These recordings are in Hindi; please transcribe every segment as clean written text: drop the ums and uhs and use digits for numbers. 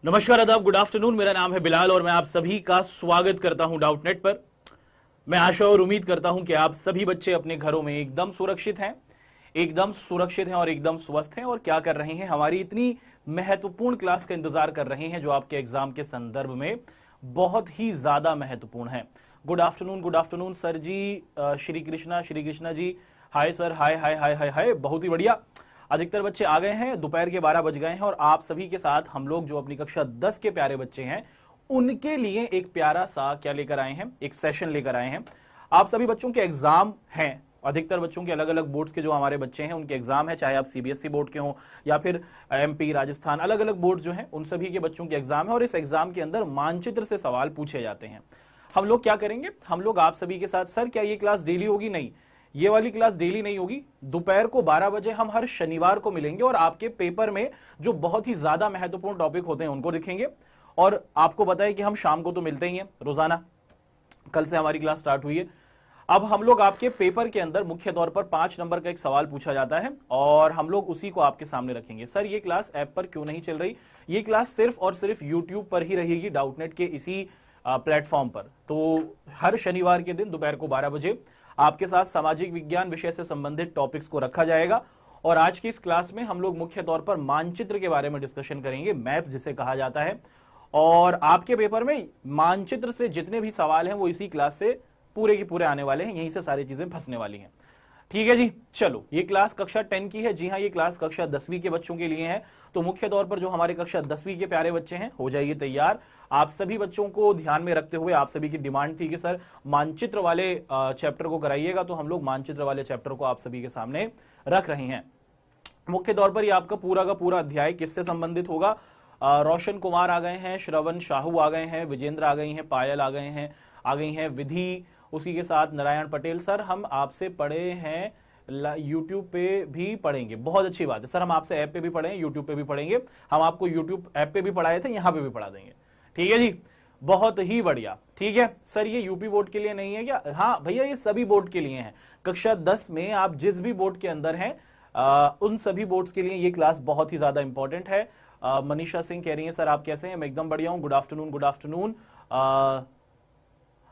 नमस्कार, आदाब, गुड आफ्टरनून। मेरा नाम है बिलाल और मैं आप सभी का स्वागत करता हूं डाउटनेट पर। मैं आशा और उम्मीद करता हूं कि आप सभी बच्चे अपने घरों में एकदम सुरक्षित हैं, और एकदम स्वस्थ हैं और क्या कर रहे हैं, हमारी इतनी महत्वपूर्ण क्लास का इंतजार कर रहे हैं जो आपके एग्जाम के संदर्भ में बहुत ही ज्यादा महत्वपूर्ण है। गुड आफ्टरनून सर जी। श्री कृष्णा जी, हाय सर, हाय हाय हाय हाय हाय, बहुत ही बढ़िया। अधिकतर बच्चे आ गए हैं, दोपहर के 12 बज गए हैं और आप सभी के साथ हम लोग जो अपनी कक्षा 10 के प्यारे बच्चे हैं उनके लिए एक प्यारा सा क्या लेकर आए हैं, एक सेशन लेकर आए हैं। आप सभी बच्चों के एग्जाम हैं, अधिकतर बच्चों के अलग अलग बोर्ड्स के जो हमारे बच्चे हैं उनके एग्जाम है, चाहे आप सीबीएसई बोर्ड के हों या फिर एमपी, राजस्थान, अलग अलग बोर्ड जो हैं उन सभी के बच्चों के एग्जाम है और इस एग्जाम के अंदर मानचित्र से सवाल पूछे जाते हैं। हम लोग क्या करेंगे, हम लोग आप सभी के साथ, सर क्या ये क्लास डेली होगी? नहीं, ये वाली क्लास डेली नहीं होगी। दोपहर को 12 बजे हम हर शनिवार को मिलेंगे और आपके पेपर में जो बहुत ही ज्यादा महत्वपूर्ण टॉपिक होते हैं उनको दिखेंगे। और आपको पता है कि हम शाम को तो मिलते ही हैं रोजाना, कल से हमारी क्लास स्टार्ट हुई है। अब हम लोग आपके पेपर के अंदर मुख्य तौर पर 5 नंबर का एक सवाल पूछा जाता है और हम लोग उसी को आपके सामने रखेंगे। सर ये क्लास ऐप पर क्यों नहीं चल रही? ये क्लास सिर्फ और सिर्फ यूट्यूब पर ही रहेगी, डाउटनेट के इसी प्लेटफॉर्म पर। तो हर शनिवार के दिन दोपहर को 12 बजे आपके साथ सामाजिक विज्ञान विषय से संबंधित टॉपिक्स को रखा जाएगा और आज की इस क्लास में हम लोग मुख्य तौर पर मानचित्र के बारे में डिस्कशन करेंगे, मैप्स जिसे कहा जाता है। और आपके पेपर में मानचित्र से जितने भी सवाल हैं वो इसी क्लास से पूरे के पूरे आने वाले हैं, यहीं से सारी चीजें फंसने वाली हैं। ठीक है जी, चलो ये क्लास कक्षा 10 की है। जी हाँ, ये क्लास कक्षा 10वीं के बच्चों के लिए है। तो मुख्य तौर पर जो हमारे कक्षा 10वीं के प्यारे बच्चे हैं, हो जाइए तैयार। आप सभी बच्चों को ध्यान में रखते हुए आप सभी की डिमांड थी कि सर मानचित्र वाले चैप्टर को कराइएगा, तो हम लोग मानचित्र वाले चैप्टर को आप सभी के सामने रख रहे हैं। मुख्य तौर पर ये आपका पूरा का पूरा अध्याय किससे संबंधित होगा? रोशन कुमार आ गए हैं, श्रवण साहू आ गए हैं, विजेंद्र आ गई हैं, पायल आ गई हैं, विधि, उसी के साथ नारायण पटेल। सर हम आपसे पढ़े हैं, यूट्यूब पे भी पढ़ेंगे, बहुत अच्छी बात है सर। हम आपसे ऐप पे भी पढ़े हैं, यूट्यूब पे भी पढ़ेंगे। हम आपको यूट्यूब ऐप पे भी पढ़ाए थे, यहाँ पे भी पढ़ा देंगे। ठीक है जी, बहुत ही बढ़िया। ठीक है सर, ये यूपी बोर्ड के लिए नहीं है क्या? हाँ भैया, ये सभी बोर्ड के लिए है। कक्षा 10 में आप जिस भी बोर्ड के अंदर हैं उन सभी बोर्ड्स के लिए ये क्लास बहुत ही ज्यादा इंपॉर्टेंट है। मनीषा सिंह कह रही है सर आप कैसे हैं? मैं एकदम बढ़िया हूँ। Good afternoon.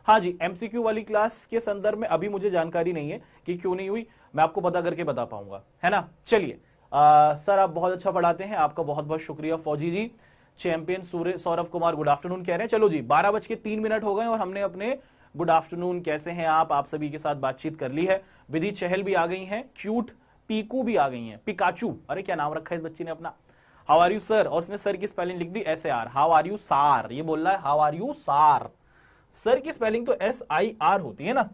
हाँ जी, एमसीक्यू वाली क्लास के संदर्भ में अभी मुझे जानकारी नहीं है कि क्यों नहीं हुई, मैं आपको पता करके बता पाऊंगा, है ना। चलिए सर आप बहुत अच्छा पढ़ाते हैं, आपका बहुत बहुत शुक्रिया। फौजी ji, champion Saurabh Kumar good afternoon कह रहे हैं। चलो जी, 12:03 हो गए और हमने अपने गुड आफ्टरनून, कैसे हैं आप सभी के साथ बातचीत कर ली है। विधि चहल भी आ गई हैं, क्यूट पीकू भी आ गई हैं, पिकाचू, अरे क्या नाम रखा है इस बच्ची ने अपना। हाउ आर यू सर, और उसने सर की स्पेलिंग लिख दी SAR। हाउ आर यू सार, ये बोल रहा है हाउ आर यू सार। सर की स्पेलिंग तो SIR होती है ना।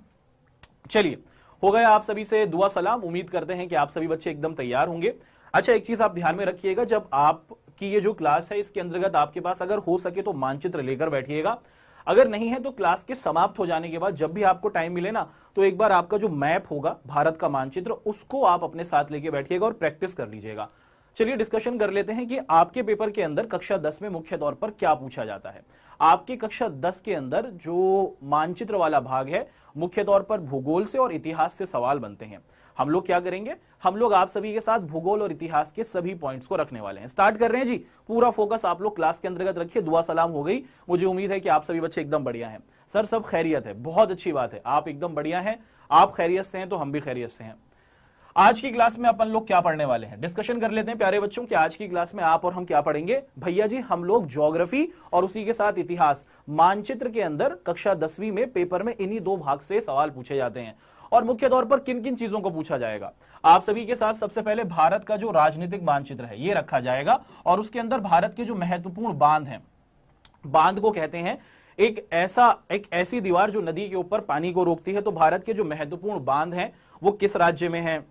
चलिए, हो गया आप सभी से दुआ सलाम। उम्मीद करते हैं कि आप सभी बच्चे एकदम तैयार होंगे। अच्छा, एक चीज आप ध्यान में रखिएगा, जब आपकी ये जो क्लास है इसके अंतर्गत आपके पास अगर हो सके तो मानचित्र लेकर बैठिएगा। अगर नहीं है तो क्लास के समाप्त हो जाने के बाद जब भी आपको टाइम मिले ना, तो एक बार आपका जो मैप होगा भारत का मानचित्र, उसको आप अपने साथ लेके बैठिएगा और प्रैक्टिस कर लीजिएगा। चलिए डिस्कशन कर लेते हैं कि आपके पेपर के अंदर कक्षा 10 में मुख्य तौर पर क्या पूछा जाता है। आपके कक्षा 10 के अंदर जो मानचित्र वाला भाग है, मुख्य तौर पर भूगोल से और इतिहास से सवाल बनते हैं। हम लोग क्या करेंगे, हम लोग आप सभी के साथ भूगोल और इतिहास के सभी पॉइंट्स को रखने वाले हैं। स्टार्ट कर रहे हैं जी, पूरा फोकस आप लोग क्लास के अंतर्गत रखिए। दुआ सलाम हो गई, मुझे उम्मीद है कि आप सभी बच्चे एकदम बढ़िया हैं। सर सब खैरियत है, बहुत अच्छी बात है, आप एकदम बढ़िया हैं। आप खैरियत से हैं तो हम भी खैरियत से हैं। आज की क्लास में अपन लोग क्या पढ़ने वाले हैं, डिस्कशन कर लेते हैं प्यारे बच्चों कि आज की क्लास में आप और हम क्या पढ़ेंगे। भैया जी, हम लोग ज्योग्राफी और उसी के साथ इतिहास, मानचित्र के अंदर कक्षा 10वीं में पेपर में इन्हीं दो भाग से सवाल पूछे जाते हैं। और मुख्य तौर पर किन किन चीजों को पूछा जाएगा, आप सभी के साथ सबसे पहले भारत का जो राजनीतिक मानचित्र है ये रखा जाएगा और उसके अंदर भारत के जो महत्वपूर्ण बांध हैं, बांध को कहते हैं एक ऐसी दीवार जो नदी के ऊपर पानी को रोकती है। तो भारत के जो महत्वपूर्ण बांध हैं वो किस राज्य में हैं,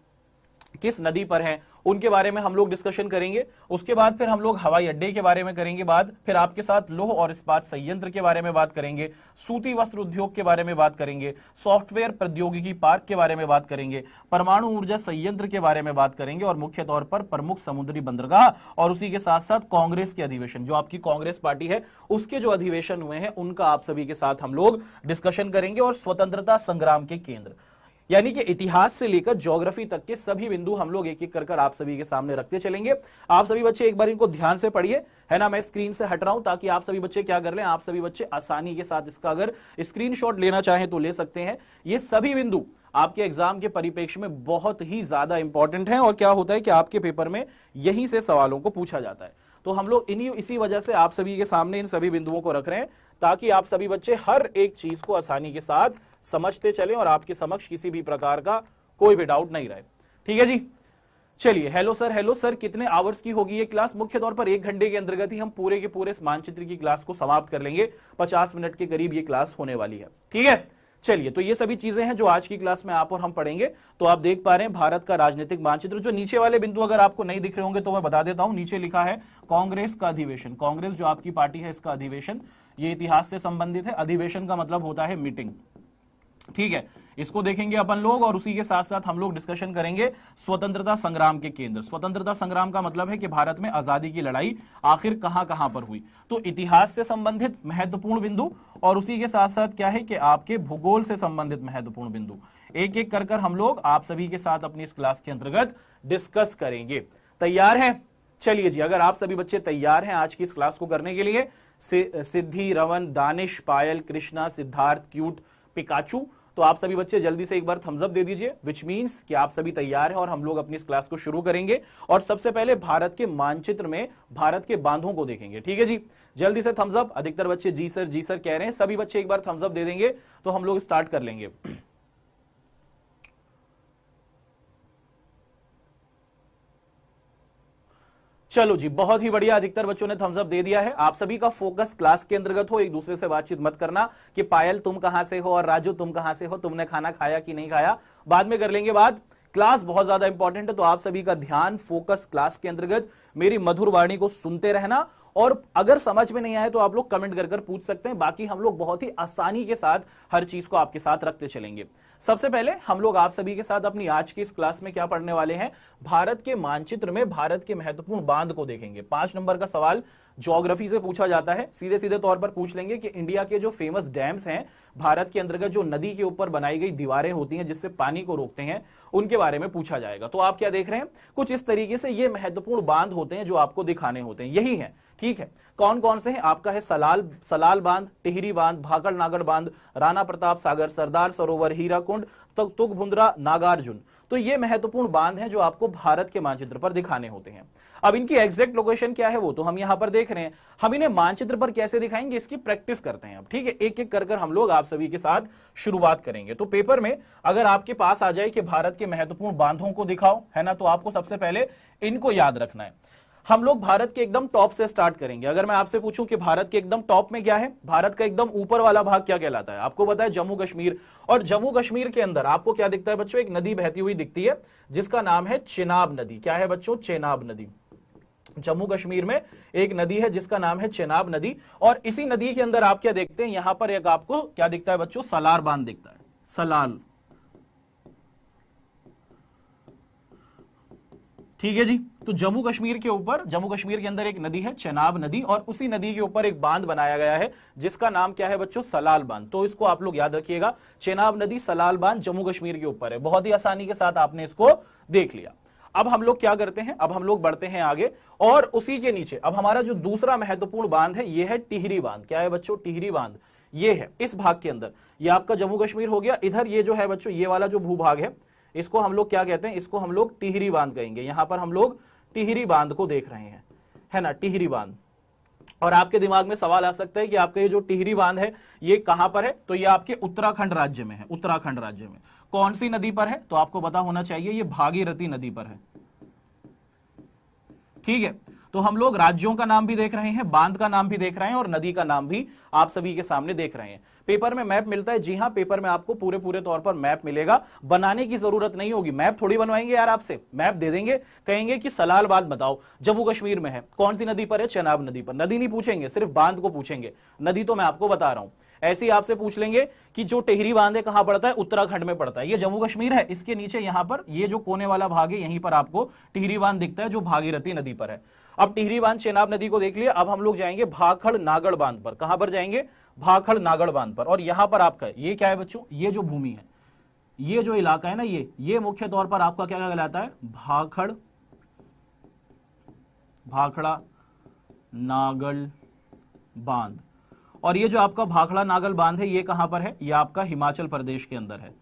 किस नदी पर हैं, उनके बारे में हम लोग डिस्कशन करेंगे। उसके बाद फिर हम लोग हवाई अड्डे के बारे में करेंगे बात, फिर आपके साथ लौह और इस्पात संयंत्र के बारे में बात करेंगे, सूती वस्त्र उद्योग के बारे में बात करेंगे, सॉफ्टवेयर प्रौद्योगिकी पार्क के बारे में बात करेंगे, परमाणु ऊर्जा संयंत्र के बारे में बात करेंगे और मुख्य तौर पर प्रमुख समुद्री बंदरगाह और उसी के साथ साथ कांग्रेस के अधिवेशन, जो आपकी कांग्रेस पार्टी है उसके जो अधिवेशन हुए हैं उनका आप सभी के साथ हम लोग डिस्कशन करेंगे और स्वतंत्रता संग्राम के केंद्र। यानी कि इतिहास से लेकर ज्योग्राफी तक के सभी बिंदु हम लोग एक एक कर आप सभी के सामने रखते चलेंगे। आप सभी बच्चे एक बार इनको ध्यान से पढ़िए, है ना। मैं स्क्रीन से हट रहा हूं ताकि आप सभी बच्चे क्या कर लें, आप सभी बच्चे आसानी के साथ इसका अगर स्क्रीनशॉट लेना चाहें तो ले सकते हैं। ये सभी बिंदु आपके एग्जाम के परिप्रेक्ष्य में बहुत ही ज्यादा इंपॉर्टेंट है और क्या होता है कि आपके पेपर में यहीं से सवालों को पूछा जाता है। तो हम लोग इसी वजह से आप सभी के सामने इन सभी बिंदुओं को रख रहे हैं ताकि आप सभी बच्चे हर एक चीज को आसानी के साथ समझते चलें और आपके समक्ष किसी भी प्रकार का कोई भी डाउट नहीं रहे। ठीक है जी, चलिए। हेलो सर, कितने आवर्स की होगी ये क्लास? मुख्य तौर पर 1 घंटे के अंतर्गत ही हम पूरे के पूरे मानचित्र की क्लास को समाप्त कर लेंगे। 50 मिनट के करीब ये क्लास होने वाली है। ठीक है, चलिए। तो ये सभी चीजें हैं जो आज की क्लास में आप और हम पढ़ेंगे। तो आप देख पा रहे हैं भारत का राजनीतिक मानचित्र। जो नीचे वाले बिंदु अगर आपको नहीं दिख रहे होंगे तो मैं बता देता हूं। नीचे लिखा है कांग्रेस का अधिवेशन। कांग्रेस जो आपकी पार्टी है इसका अधिवेशन, ये इतिहास से संबंधित है। अधिवेशन का मतलब होता है मीटिंग। ठीक है, इसको देखेंगे अपन लोग और उसी के साथ साथ हम लोग डिस्कशन करेंगे स्वतंत्रता संग्राम के केंद्र। स्वतंत्रता संग्राम का मतलब है कि भारत में आजादी की लड़ाई आखिर कहां पर हुई। तो इतिहास से संबंधित महत्वपूर्ण बिंदु और उसी के साथ साथ क्या है कि आपके भूगोल से संबंधित महत्वपूर्ण बिंदु एक एक कर हम लोग आप सभी के साथ अपनी इस क्लास के अंतर्गत डिस्कस करेंगे। तैयार है? चलिए जी, अगर आप सभी बच्चे तैयार हैं आज की इस क्लास को करने के लिए, सिद्धि, रवन, दानिश, पायल, कृष्णा, सिद्धार्थ, क्यूट, पिकाचू, तो आप सभी बच्चे जल्दी से एक बार थम्स अप दे दीजिए, विच मींस कि आप सभी तैयार हैं और हम लोग अपनी इस क्लास को शुरू करेंगे। और सबसे पहले भारत के मानचित्र में भारत के बांधों को देखेंगे। ठीक है जी, जल्दी से थम्स अप। अधिकतर बच्चे जी सर कह रहे हैं। सभी बच्चे एक बार थम्स अप दे देंगे तो हम लोग स्टार्ट कर लेंगे। चलो जी, बहुत ही बढ़िया, अधिकतर बच्चों ने थम्स अप दे दिया है। आप सभी का फोकस क्लास के अंतर्गत हो, एक दूसरे से बातचीत मत करना कि पायल तुम कहां से हो और राजू तुम कहां से हो, तुमने खाना खाया कि नहीं खाया, बाद में कर लेंगे बात। क्लास बहुत ज्यादा इंपॉर्टेंट है, तो आप सभी का ध्यान फोकस क्लास के अंतर्गत मेरी मधुर वाणी को सुनते रहना। और अगर समझ में नहीं आए तो आप लोग कमेंट कर पूछ सकते हैं। बाकी हम लोग बहुत ही आसानी के साथ हर चीज को आपके साथ रखते चलेंगे। सबसे पहले हम लोग आप सभी के साथ अपनी आज की इस क्लास में क्या पढ़ने वाले हैं, भारत के मानचित्र में भारत के महत्वपूर्ण बांध को देखेंगे। 5 नंबर का सवाल ज्योग्राफी से पूछा जाता है। सीधे सीधे तौर पर पूछ लेंगे कि इंडिया के जो फेमस डैम्स हैं, भारत के अंतर्गत जो नदी के ऊपर बनाई गई दीवारें होती हैं जिससे पानी को रोकते हैं, उनके बारे में पूछा जाएगा। तो आप क्या देख रहे हैं, कुछ इस तरीके से ये महत्वपूर्ण बांध होते हैं जो आपको दिखाने होते हैं। यही है, ठीक है। कौन कौन से हैं? आपका है सलाल बांध, टिहरी बांध, भाकड़ नागड़ बांध, राणा प्रताप सागर, सरदार सरोवर, हीराकुंड, तुंगभद्रा, नागार्जुन। तो ये महत्वपूर्ण बांध हैं जो आपको भारत के मानचित्र पर दिखाने होते हैं। अब इनकी एग्जैक्ट लोकेशन क्या है वो तो हम यहां पर देख रहे हैं। हम इन्हें मानचित्र पर कैसे दिखाएंगे इसकी प्रैक्टिस करते हैं अब। ठीक है, एक एक कर हम लोग आप सभी के साथ शुरुआत करेंगे। तो पेपर में अगर आपके पास आ जाए कि भारत के महत्वपूर्ण बांधों को दिखाओ, है ना, तो आपको सबसे पहले इनको याद रखना है। हम लोग भारत के एकदम टॉप से स्टार्ट करेंगे। अगर मैं आपसे पूछूं कि भारत के एकदम टॉप में क्या है, भारत का एकदम ऊपर वाला भाग क्या कहलाता है, आपको पता है जम्मू कश्मीर। और जम्मू कश्मीर के अंदर आपको क्या दिखता है बच्चों, एक नदी बहती हुई दिखती है जिसका नाम है चेनाब नदी। क्या है बच्चों? चेनाब नदी। जम्मू कश्मीर में एक नदी है जिसका नाम है चेनाब नदी। और इसी नदी के अंदर आप क्या देखते हैं, यहां पर एक आपको क्या दिखता है बच्चों, सलार बांध दिखता है। सलाल, ठीक है जी। तो जम्मू कश्मीर के ऊपर, जम्मू कश्मीर के अंदर एक नदी है चेनाब नदी और उसी नदी के ऊपर एक बांध बनाया गया है जिसका नाम क्या है बच्चों, सलाल बांध। तो इसको आप लोग याद रखिएगा, चेनाब नदी सलाल बांध जम्मू कश्मीर के ऊपर है। बहुत ही आसानी के साथ आपने इसको देख लिया। अब हम लोग क्या करते हैं, अब हम लोग बढ़ते हैं आगे और उसी के नीचे अब हमारा जो दूसरा महत्वपूर्ण बांध है ये है टिहरी बांध। क्या है बच्चों? टिहरी बांध। ये है इस भाग के अंदर, ये आपका जम्मू कश्मीर हो गया। इधर ये जो है बच्चों, ये वाला जो भूभाग है इसको हम लोग क्या कहते हैं, इसको हम लोग टिहरी बांध कहेंगे। यहां पर हम लोग टिहरी बांध को देख रहे हैं, है ना, टिहरी बांध। और आपके दिमाग में सवाल आ सकता है कि आपका ये जो टिहरी बांध है ये कहां पर है, तो ये आपके उत्तराखंड राज्य में है। उत्तराखंड राज्य में कौन सी नदी पर है, तो आपको पता होना चाहिए ये भागीरथी नदी पर है। ठीक है, तो हम लोग राज्यों का नाम भी देख रहे हैं, बांध का नाम भी देख रहे हैं और नदी का नाम भी आप सभी के सामने देख रहे हैं। पेपर में मैप मिलता है, जी हां, पेपर में आपको पूरे तौर पर मैप मिलेगा। बनाने की जरूरत नहीं होगी, मैप थोड़ी बनवाएंगे यार आपसे, मैप दे देंगे, कहेंगे कि सलाल बांध बताओ, जम्मू कश्मीर में है, कौन सी नदी पर है, चेनाब नदी पर। नदी नहीं पूछेंगे, सिर्फ बांध को पूछेंगे। नदी तो मैं आपको बता रहा हूं। ऐसे ही आपसे पूछ लेंगे कि जो टिहरी बांध है कहां पड़ता है, उत्तराखंड में पड़ता है। ये जम्मू कश्मीर है, इसके नीचे यहां पर ये जो कोने वाला भाग है यहीं पर आपको टिहरी बांध दिखता है जो भागीरथी नदी पर है। अब टिहरी बांध, चेनाब नदी को देख लिया। अब हम लोग जाएंगे भाखड़ नागड़ बांध पर। कहां पर जाएंगे? भाखड़ नागड़ बांध पर। और यहां पर आपका ये क्या है बच्चों, ये जो भूमि है, ये जो इलाका है ना, ये मुख्य तौर पर आपका क्या कहलाता है? भाखड़ा नागल बांध। और ये जो आपका भाखड़ा नागल बांध है, ये कहां पर है? ये आपका हिमाचल प्रदेश के अंदर है।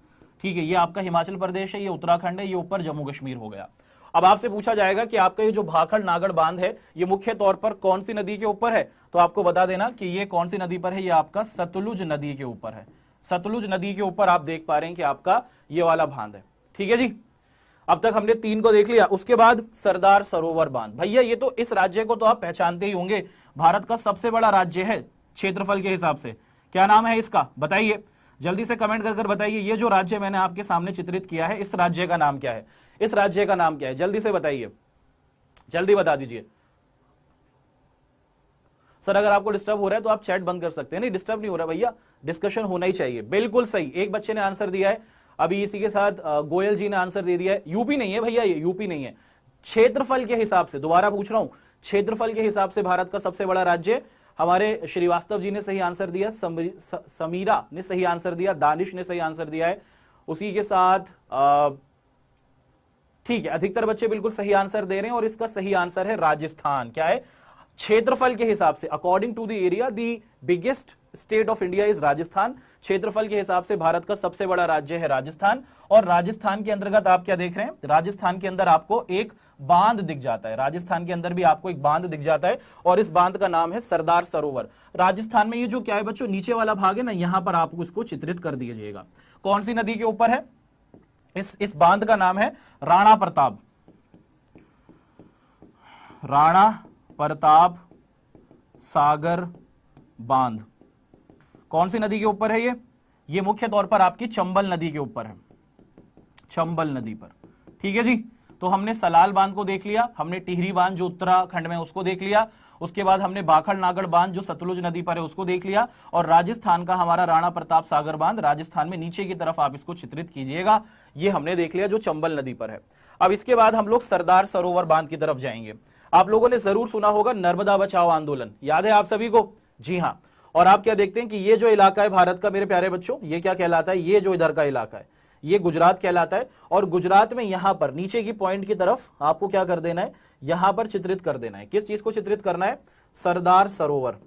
ठीक है, ये आपका हिमाचल प्रदेश है, ये उत्तराखंड है, ये ऊपर जम्मू कश्मीर हो गया। अब आपसे पूछा जाएगा कि आपका ये जो भाखड़ नागड़ बांध है, ये मुख्य तौर पर कौन सी नदी के ऊपर है? तो आपको बता देना कि ये कौन सी नदी पर है, ये आपका सतलुज नदी के ऊपर है। सतलुज नदी के ऊपर आप देख पा रहे हैं कि आपका ये वाला बांध है। ठीक है जी, अब तक हमने 3 को देख लिया। उसके बाद सरदार सरोवर बांध। भैया ये तो, इस राज्य को तो आप पहचानते ही होंगे, भारत का सबसे बड़ा राज्य है क्षेत्रफल के हिसाब से। क्या नाम है इसका? बताइए, जल्दी से कमेंट कर बताइए। ये जो राज्य मैंने आपके सामने चित्रित किया है, इस राज्य का नाम क्या है? इस राज्य का नाम क्या है? जल्दी से बताइए, जल्दी बता दीजिए। सर अगर आपको डिस्टर्ब हो रहा है तो आप चैट बंद कर सकते हैं। नहीं, डिस्टर्ब नहीं हो रहा भैया, डिस्कशन होना ही चाहिए। बिल्कुल सही, एक बच्चे ने आंसर दिया है, अभी इसी के साथ गोयल जी ने आंसर दे दिया है। यूपी नहीं है भैया, ये यूपी नहीं है। क्षेत्रफल के हिसाब से, दोबारा पूछ रहा हूं, क्षेत्रफल के हिसाब से भारत का सबसे बड़ा राज्य, हमारे श्रीवास्तव जी ने सही आंसर दिया, समीरा ने सही आंसर दिया, दानिश ने सही आंसर दिया है। उसी के साथ ठीक है, अधिकतर बच्चे बिल्कुल सही आंसर दे रहे हैं और इसका सही आंसर है राजस्थान। क्या है? क्षेत्रफल के हिसाब से, according to the area, the biggest state of India is Rajasthan. क्षेत्रफल के हिसाब से भारत का सबसे बड़ा राज्य है राजस्थान। और राजस्थान के अंतर्गत आप क्या देख रहे हैं? राजस्थान के अंदर आपको एक बांध दिख जाता है। राजस्थान के अंदर भी आपको एक बांध दिख जाता है और इस बांध का नाम है सरदार सरोवर। राजस्थान में ये जो क्या है बच्चों, नीचे वाला भाग है ना, यहां पर आप इसको चित्रित कर दीजिएगा। कौन सी नदी के ऊपर है? इस बांध का नाम है राणा प्रताप। राणा प्रताप सागर बांध। कौन सी नदी के ऊपर है ये मुख्य तौर पर आपकी चंबल नदी के ऊपर है, चंबल नदी पर। ठीक है जी, तो हमने सलाल बांध को देख लिया, हमने टिहरी बांध जो उत्तराखंड में उसको देख लिया, उसके बाद हमने भाखड़ नागड़ बांध जो सतलुज नदी पर है उसको देख लिया, और राजस्थान का हमारा राणा प्रताप सागर बांध, राजस्थान में नीचे की तरफ आप इसको चित्रित कीजिएगा, ये हमने देख लिया जो चंबल नदी पर है। अब इसके बाद हम लोग सरदार सरोवर बांध की तरफ जाएंगे। आप लोगों ने जरूर सुना होगा नर्मदा बचाओ आंदोलन, याद है आप सभी को? जी हाँ। और आप क्या देखते हैं कि ये जो इलाका है भारत का मेरे प्यारे बच्चों, ये क्या कहलाता है? ये जो इधर का इलाका है ये गुजरात कहलाता है। और गुजरात में यहां पर नीचे की पॉइंट की तरफ आपको क्या कर देना है? यहां पर चित्रित कर देना है। किस चीज को चित्रित करना है? सरदार सरोवर।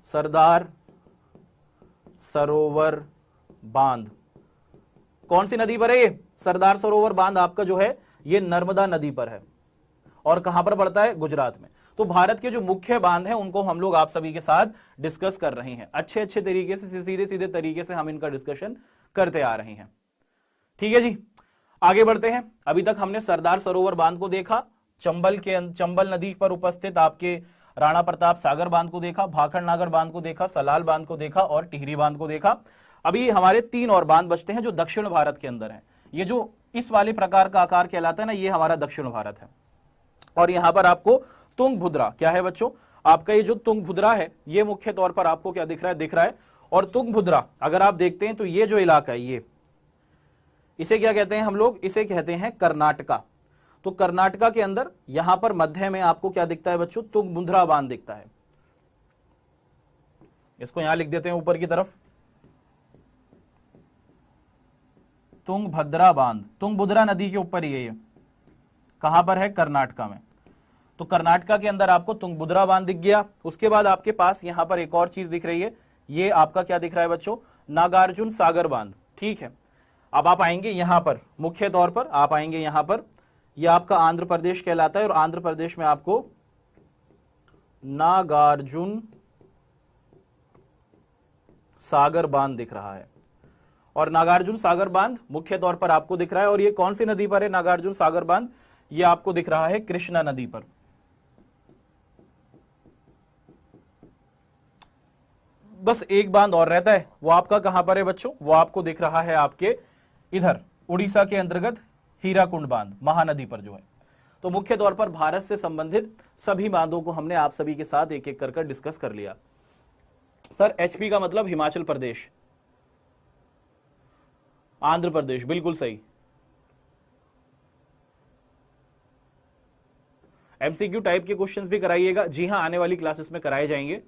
सरदार सरोवर बांध कौन सी नदी पर है? ये सरदार सरोवर बांध आपका जो है ये नर्मदा नदी पर है। और कहां पर पड़ता है? गुजरात में। तो भारत के जो मुख्य बांध हैं उनको हम लोग आप सभी के साथ डिस्कस कर रहे हैं, अच्छे अच्छे तरीके से, सीधे सीधे तरीके से हम इनका डिस्कशन करते आ रहे हैं। ठीक है जी, आगे बढ़ते हैं। अभी तक हमने सरदार सरोवर बांध को देखा, चंबल नदी पर उपस्थित आपके राणा प्रताप सागर बांध को देखा, भाखड़ नागर बांध को देखा, सलाल बांध को देखा और टिहरी बांध को देखा। अभी हमारे 3 और बांध बचते हैं जो दक्षिण भारत के अंदर है। ये जो इस वाले प्रकार का आकार कहलाता है ना, ये हमारा दक्षिण भारत है। और यहां पर आपको तुंगभद्रा, क्या है बच्चों? आपका ये जो तुंगभद्रा है ये मुख्य तौर पर आपको क्या दिख रहा है? दिख रहा है। और तुंगभद्रा अगर आप देखते हैं तो ये जो इलाका है ये, इसे क्या कहते हैं हम लोग? इसे कहते हैं कर्नाटका। तो कर्नाटका के अंदर यहां पर मध्य में आपको क्या दिखता है बच्चों? तुंगभद्रा बांध दिखता है। इसको यहां लिख देते हैं ऊपर की तरफ, तुंगभद्रा बांध। तुंगभद्रा नदी के ऊपर ही है ये। कहां पर है? कर्नाटका में। तो कर्नाटका के अंदर आपको तुंगभद्रा बांध दिख गया। उसके बाद आपके पास यहां पर एक और चीज दिख रही है, ये आपका क्या दिख रहा है बच्चों? नागार्जुन सागर बांध। ठीक है, अब आप आएंगे यहां पर, मुख्य तौर पर आप आएंगे यहां पर, यह आपका आंध्र प्रदेश कहलाता है और आंध्र प्रदेश में आपको नागार्जुन सागर बांध दिख रहा है। और नागार्जुन सागर बांध मुख्य तौर पर आपको दिख रहा है। और ये कौन सी नदी पर है नागार्जुन सागर बांध? ये आपको दिख रहा है कृष्णा नदी पर। बस एक बांध और रहता है, वो आपका कहां पर है बच्चों? वो आपको दिख रहा है आपके इधर उड़ीसा के अंतर्गत हीराकुंड बांध, महानदी पर जो है। तो मुख्य तौर पर भारत से संबंधित सभी बांधों को हमने आप सभी के साथ एक एक कर डिस्कस कर लिया। सर एचपी का मतलब हिमाचल प्रदेश, आंध्र प्रदेश, बिल्कुल सही। एमसीक्यू टाइप के क्वेश्चंस भी कराइएगा। जी हां, आने वाली क्लासेस में कराए जाएंगे।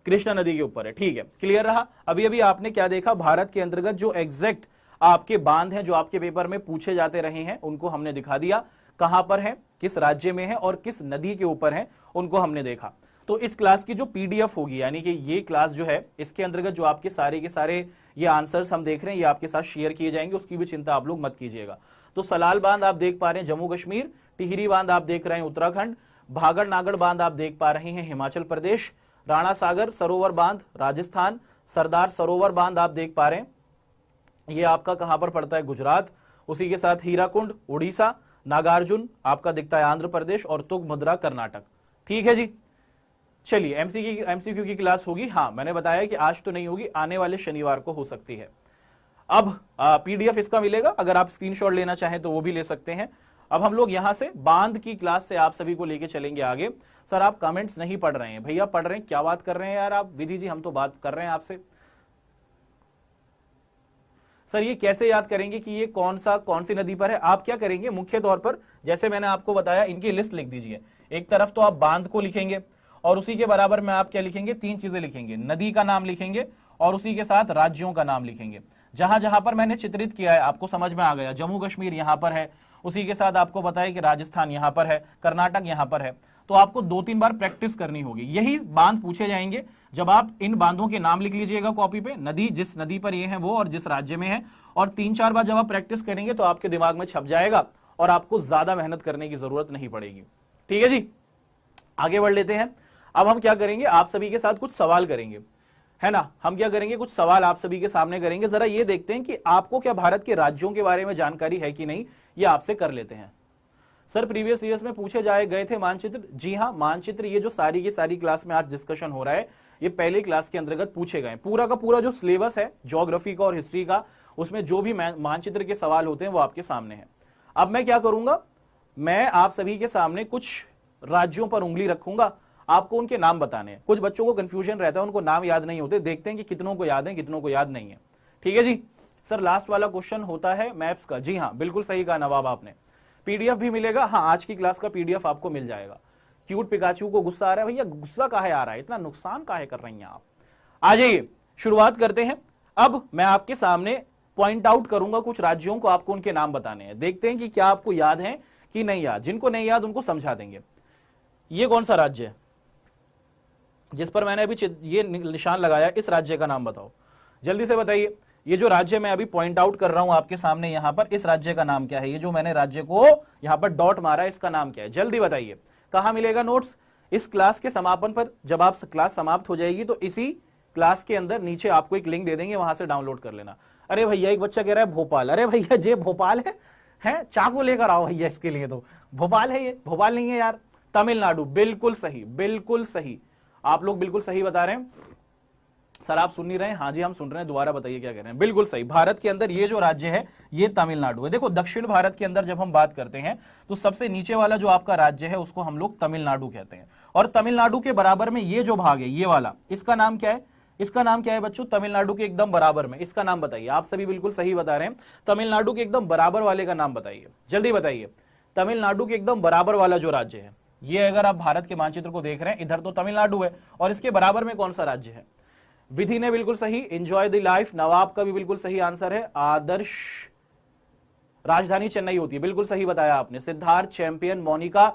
कृष्णा नदी के ऊपर है। ठीक है, क्लियर रहा। अभी अभी आपने क्या देखा, भारत के अंतर्गत जो एग्जैक्ट आपके बांध हैं जो आपके पेपर में पूछे जाते रहे हैं उनको हमने दिखा दिया, कहां पर है, किस राज्य में है और किस नदी के ऊपर है, उनको हमने देखा। तो इस क्लास की जो पीडीएफ होगी, यानी कि ये क्लास जो है इसके अंतर्गत जो आपके सारे के सारे ये आंसर्स हम देख रहे हैं ये आपके साथ शेयर किए जाएंगे, उसकी भी चिंता आप लोग मत कीजिएगा। तो सलाल बांध आप देख पा रहे हैं जम्मू कश्मीर, टिहरी बांध आप देख रहे हैं उत्तराखंड, भागड़ नागड़ बांध आप देख पा रहे हैं हिमाचल प्रदेश, राणा सागर सरोवर बांध राजस्थान, सरदार सरोवर बांध आप देख पा रहे हैं ये आपका कहां पर पड़ता है, गुजरात। उसी के साथ हीराकुंड उड़ीसा, नागार्जुन आपका दिखता है आंध्र प्रदेश और तुंगभद्रा कर्नाटक। ठीक है जी, चलिए एमसीक्यू की क्लास होगी, हाँ मैंने बताया कि आज तो नहीं होगी, आने वाले शनिवार को हो सकती है। अब पीडीएफ इसका मिलेगा, अगर आप स्क्रीनशॉट लेना चाहें तो वो भी ले सकते हैं। अब हम लोग यहां से बांध की क्लास से आप सभी को लेके चलेंगे आगे। सर आप कमेंट्स नहीं पढ़ रहे हैं, भैया पढ़ रहे हैं, क्या बात कर रहे हैं यार आप, विधि जी हम तो बात कर रहे हैं आपसे। सर ये कैसे याद करेंगे कि ये कौन सी नदी पर है, आप क्या करेंगे मुख्य तौर पर, जैसे मैंने आपको बताया इनकी लिस्ट लिख दीजिए। एक तरफ तो आप बांध को लिखेंगे और उसी के बराबर में आप क्या लिखेंगे, तीन चीजें लिखेंगे, नदी का नाम लिखेंगे और उसी के साथ राज्यों का नाम लिखेंगे। जहां जहां पर मैंने चित्रित किया है आपको समझ में आ गया, जम्मू कश्मीर यहां पर है, उसी के साथ आपको बताया कि राजस्थान यहां पर है, कर्नाटक यहां पर है। तो आपको 2-3 बार प्रैक्टिस करनी होगी, यही बांध पूछे जाएंगे। जब आप इन बांधों के नाम लिख लीजिएगा कॉपी पे, नदी जिस नदी पर ये है वो और जिस राज्य में है, और 3-4 बार जब आप प्रैक्टिस करेंगे तो आपके दिमाग में छप जाएगा और आपको ज्यादा मेहनत करने की जरूरत नहीं पड़ेगी। ठीक है जी, आगे बढ़ लेते हैं। अब हम क्या करेंगे, आप सभी के साथ कुछ सवाल करेंगे, है ना। हम क्या करेंगे, कुछ सवाल आप सभी के सामने करेंगे। जरा ये देखते हैं कि आपको क्या भारत के राज्यों के बारे में जानकारी है कि नहीं, ये आपसे कर लेते हैं। सर प्रीवियस ईयर्स में पूछे गए थे मानचित्र, जी हाँ मानचित्र, ये जो सारी की सारी क्लास में आज डिस्कशन हो रहा है ये पहले क्लास के अंतर्गत पूछे गए। पूरा का पूरा जो सिलेबस है ज्योग्राफी का और हिस्ट्री का, उसमें जो भी मानचित्र के सवाल होते हैं वो आपके सामने है। अब मैं क्या करूंगा, मैं आप सभी के सामने कुछ राज्यों पर उंगली रखूंगा, आपको उनके नाम बताने हैं। कुछ बच्चों को कंफ्यूजन रहता है, उनको नाम याद नहीं होते, देखते हैं कि कितनों को याद है कितनों को याद नहीं है। ठीक है जी। सर लास्ट वाला क्वेश्चन होता है मैप्स का, जी हाँ बिल्कुल सही कहा नवाब आपने। पीडीएफ भी मिलेगा, हाँ आज की क्लास का पीडीएफ आपको मिल जाएगा। क्यूट पिकाचू को गुस्सा आ रहा है, भैया गुस्सा काहे आ रहा है, इतना नुकसान काहे कर रही हैं आप। आ जाइए शुरुआत करते हैं। अब मैं आपके सामने पॉइंट आउट करूंगा कुछ राज्यों को, आपको उनके नाम बताने हैं, देखते हैं कि क्या आपको याद है कि नहीं याद। जिनको नहीं याद उनको समझा देंगे। ये कौन सा राज्य है जिस पर मैंने अभी ये निशान लगाया, इस राज्य का नाम बताओ, जल्दी से बताइए। ये जो राज्य मैं अभी पॉइंट आउट कर रहा हूं आपके सामने यहां पर, इस राज्य का नाम क्या है, ये जो मैंने राज्य को यहां पर डॉट मारा है इसका नाम क्या है, जल्दी बताइए। कहां मिलेगा नोट्स, इस क्लास के समापन पर, जब आप क्लास समाप्त हो जाएगी तो इसी क्लास के अंदर नीचे आपको एक लिंक दे देंगे, वहां से डाउनलोड कर लेना। अरे भैया एक बच्चा कह रहा है भोपाल, अरे भैया जे भोपाल है चाकू लेकर आओ भैया, इसके लिए तो भोपाल है, ये भोपाल नहीं है यार, तमिलनाडु। बिल्कुल सही, बिल्कुल सही, आप लोग बिल्कुल सही बता रहे हैं। सर आप सुन नहीं रहे हैं, हाँ जी हम सुन रहे हैं, दोबारा बताइए क्या कह रहे हैं। बिल्कुल सही, भारत के अंदर ये जो राज्य है ये तमिलनाडु है। देखो दक्षिण भारत के अंदर जब हम बात करते हैं तो सबसे नीचे वाला जो आपका राज्य है उसको हम लोग तमिलनाडु कहते हैं, और तमिलनाडु के बराबर में ये जो भाग है ये वाला, इसका नाम क्या है, इसका नाम क्या है बच्चों, तमिलनाडु के एकदम बराबर में, इसका नाम बताइए। आप सभी बिल्कुल सही बता रहे हैं, तमिलनाडु के एकदम बराबर वाले का नाम बताइए, जल्दी बताइए। तमिलनाडु के एकदम बराबर वाला जो राज्य है, ये अगर आप भारत के मानचित्र को देख रहे हैं, इधर तो तमिलनाडु है और इसके बराबर में कौन सा राज्य है। विधि ने बिल्कुल सही, एंजॉय द लाइफ, नवाब का भी बिल्कुल सही आंसर है, आदर्श राजधानी चेन्नई होती है, बिल्कुल सही बताया आपने। सिद्धार्थ चैंपियन, मोनिका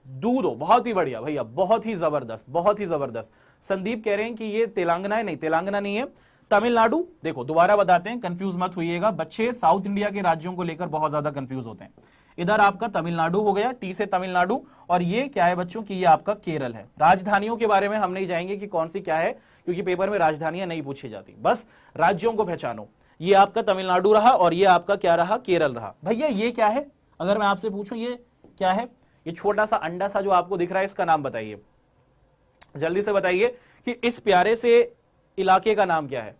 दूधो, बहुत ही बढ़िया भैया, बहुत ही जबरदस्त, बहुत ही जबरदस्त। संदीप कह रहे हैं कि ये तेलंगाना है, नहीं तेलंगाना नहीं है, तमिलनाडु। देखो दोबारा बताते हैं, कंफ्यूज मत होइएगा, बच्चे साउथ इंडिया के राज्यों को लेकर बहुत ज्यादा कंफ्यूज होते हैं। इधर आपका तमिलनाडु हो गया, टी से तमिलनाडु, और ये क्या है बच्चों की, ये आपका केरल है। राजधानियों के बारे में हम नहीं जाएंगे कि कौन सी क्या है, क्योंकि पेपर में राजधानियां नहीं पूछी जाती, बस राज्यों को पहचानो। ये आपका तमिलनाडु रहा और ये आपका क्या रहा, केरल रहा। भैया ये क्या है, अगर मैं आपसे पूछूं ये क्या है, ये छोटा सा अंडा सा जो आपको दिख रहा है इसका नाम बताइए, जल्दी से बताइए कि इस प्यारे से इलाके का नाम क्या है।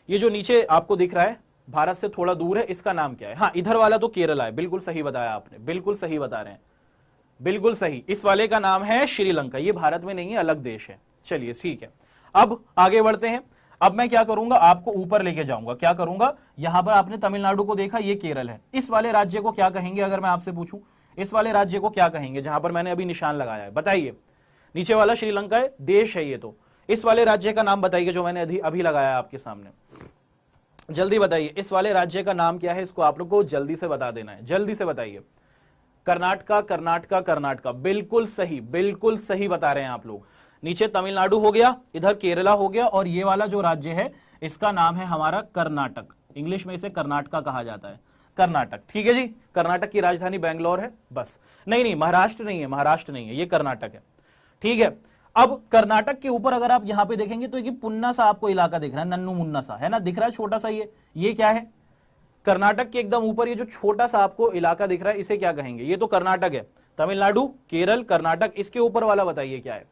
ये जो नीचे आपको दिख रहा है भारत से थोड़ा दूर है, इसका नाम क्या है। हाँ इधर वाला तो केरल है, बिल्कुल सही बताया आपने, बिल्कुल सही बता रहे हैं, बिल्कुल सही। इस वाले का नाम है श्रीलंका, ये भारत में नहीं है, अलग देश है। चलिए ठीक है, अब आगे बढ़ते हैं। अब मैं क्या करूंगा, आपको ऊपर लेके जाऊंगा। क्या करूंगा, यहां पर आपने तमिलनाडु को देखा, ये केरल है, इस वाले राज्य को क्या कहेंगे, अगर मैं आपसे पूछूं इस वाले राज्य को क्या कहेंगे, जहां पर मैंने अभी निशान लगाया है, बताइए। नीचे वाला श्रीलंका है, देश है ये, तो इस वाले राज्य का नाम बताइए जो मैंने अभी लगाया आपके सामने, जल्दी बताइए इस वाले राज्य का नाम क्या है, इसको आप लोग को जल्दी से बता देना है, जल्दी से बताइए। कर्नाटका, कर्नाटका, कर्नाटका, बिल्कुल सही बता रहे हैं आप लोग। नीचे तमिलनाडु हो गया, इधर केरला हो गया, और ये वाला जो राज्य है इसका नाम है हमारा कर्नाटक। इंग्लिश में इसे कर्नाटका कहा जाता है, कर्नाटक। ठीक है जी, कर्नाटक की राजधानी बेंगलोर है बस। नहीं, महाराष्ट्र नहीं है, महाराष्ट्र नहीं है, ये कर्नाटक है। ठीक है, अब कर्नाटक के ऊपर अगर आप यहां पे देखेंगे तो ये पुन्ना सा आपको इलाका दिख रहा है, नन्नू मुन्ना सा, है ना, दिख रहा है छोटा सा, ये क्या है? कर्नाटक के एकदम ऊपर ये जो छोटा सा आपको इलाका दिख रहा है इसे क्या कहेंगे? ये तो कर्नाटक है, तमिलनाडु, केरल, कर्नाटक, इसके ऊपर वाला बताइए क्या है?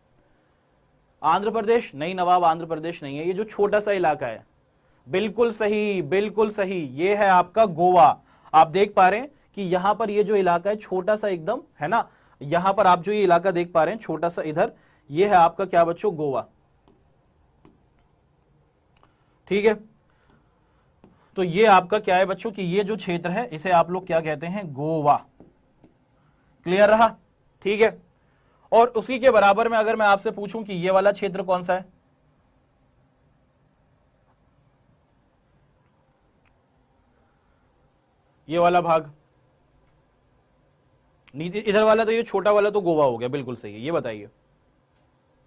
आंध्र प्रदेश? नहीं नवाब, आंध्र प्रदेश नहीं है, ये जो छोटा सा इलाका है, बिल्कुल सही, ये है आपका गोवा। आप देख पा रहे हैं कि यहां पर ये जो इलाका है छोटा सा एकदम, है ना, यहां पर आप जो ये इलाका देख पा रहे हैं छोटा सा इधर, ये है आपका क्या बच्चों? गोवा। ठीक है, तो ये आपका क्या है बच्चों कि ये जो क्षेत्र है इसे आप लोग क्या कहते हैं? गोवा। क्लियर रहा? ठीक है, और उसी के बराबर में अगर मैं आपसे पूछूं कि ये वाला क्षेत्र कौन सा है, ये वाला भाग, इधर वाला, तो ये छोटा वाला तो गोवा हो गया, बिल्कुल सही है, ये बताइए।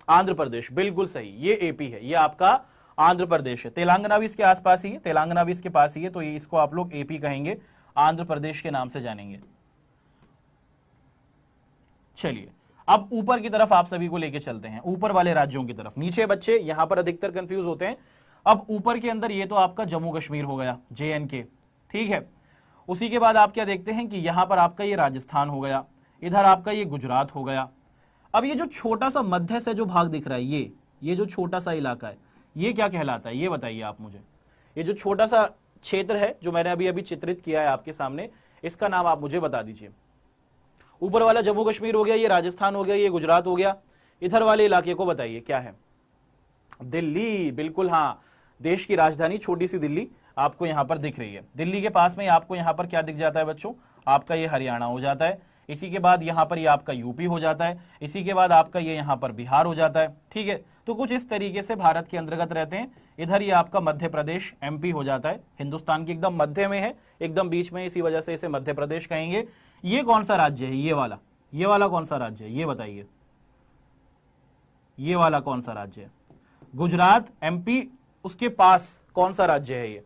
आंध्र प्रदेश, बिल्कुल सही, ये एपी है, ये आपका आंध्र प्रदेश है। तेलंगाना भी इसके आसपास ही है, तेलंगाना भी इसके पास ही है, तो ये इसको आप लोग एपी कहेंगे, आंध्र प्रदेश के नाम से जानेंगे। चलिए अब ऊपर की तरफ आप सभी को लेके चलते हैं, ऊपर वाले राज्यों की तरफ। नीचे बच्चे यहां पर अधिकतर कंफ्यूज होते हैं। अब ऊपर के अंदर ये तो आपका जम्मू कश्मीर हो गया, JNK। ठीक है, उसी के बाद आप क्या देखते हैं कि यहां पर आपका ये राजस्थान हो गया, इधर आपका ये गुजरात हो गया। अब ये जो छोटा सा मध्य से जो भाग दिख रहा है, ये जो छोटा सा इलाका है, ये क्या कहलाता है? ये बताइए आप मुझे। ये जो छोटा सा क्षेत्र है जो मैंने अभी चित्रित किया है आपके सामने, इसका नाम आप मुझे बता दीजिए। ऊपर वाला जम्मू कश्मीर हो गया, ये राजस्थान हो गया, ये गुजरात हो गया, इधर वाले इलाके को बताइए क्या है? दिल्ली, बिल्कुल हाँ, देश की राजधानी छोटी सी दिल्ली आपको यहां पर दिख रही है। दिल्ली के पास में आपको यहां पर क्या दिख जाता है बच्चों? आपका ये हरियाणा हो जाता है, इसी के बाद यहां पर ये आपका यूपी हो जाता है, इसी के बाद आपका ये यहां पर बिहार हो जाता है। ठीक है, तो कुछ इस तरीके से भारत के अंतर्गत रहते हैं। इधर ये आपका मध्य प्रदेश MP हो जाता है, हिंदुस्तान की एकदम मध्य में है, एकदम बीच में, इसी वजह से इसे मध्य प्रदेश कहेंगे। ये कौन सा राज्य है? ये वाला कौन सा राज्य है? ये बताइए, ये वाला कौन सा राज्य है? गुजरात, MP, उसके पास कौन सा राज्य है? ये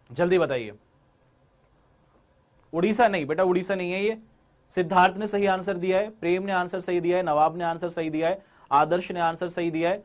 जल्दी बताइए। उड़ीसा नहीं बेटा, उड़ीसा नहीं है ये। सिद्धार्थ ने सही आंसर दिया है, प्रेम ने आंसर सही दिया है, नवाब ने आंसर सही दिया है, आदर्श ने आंसर सही दिया है।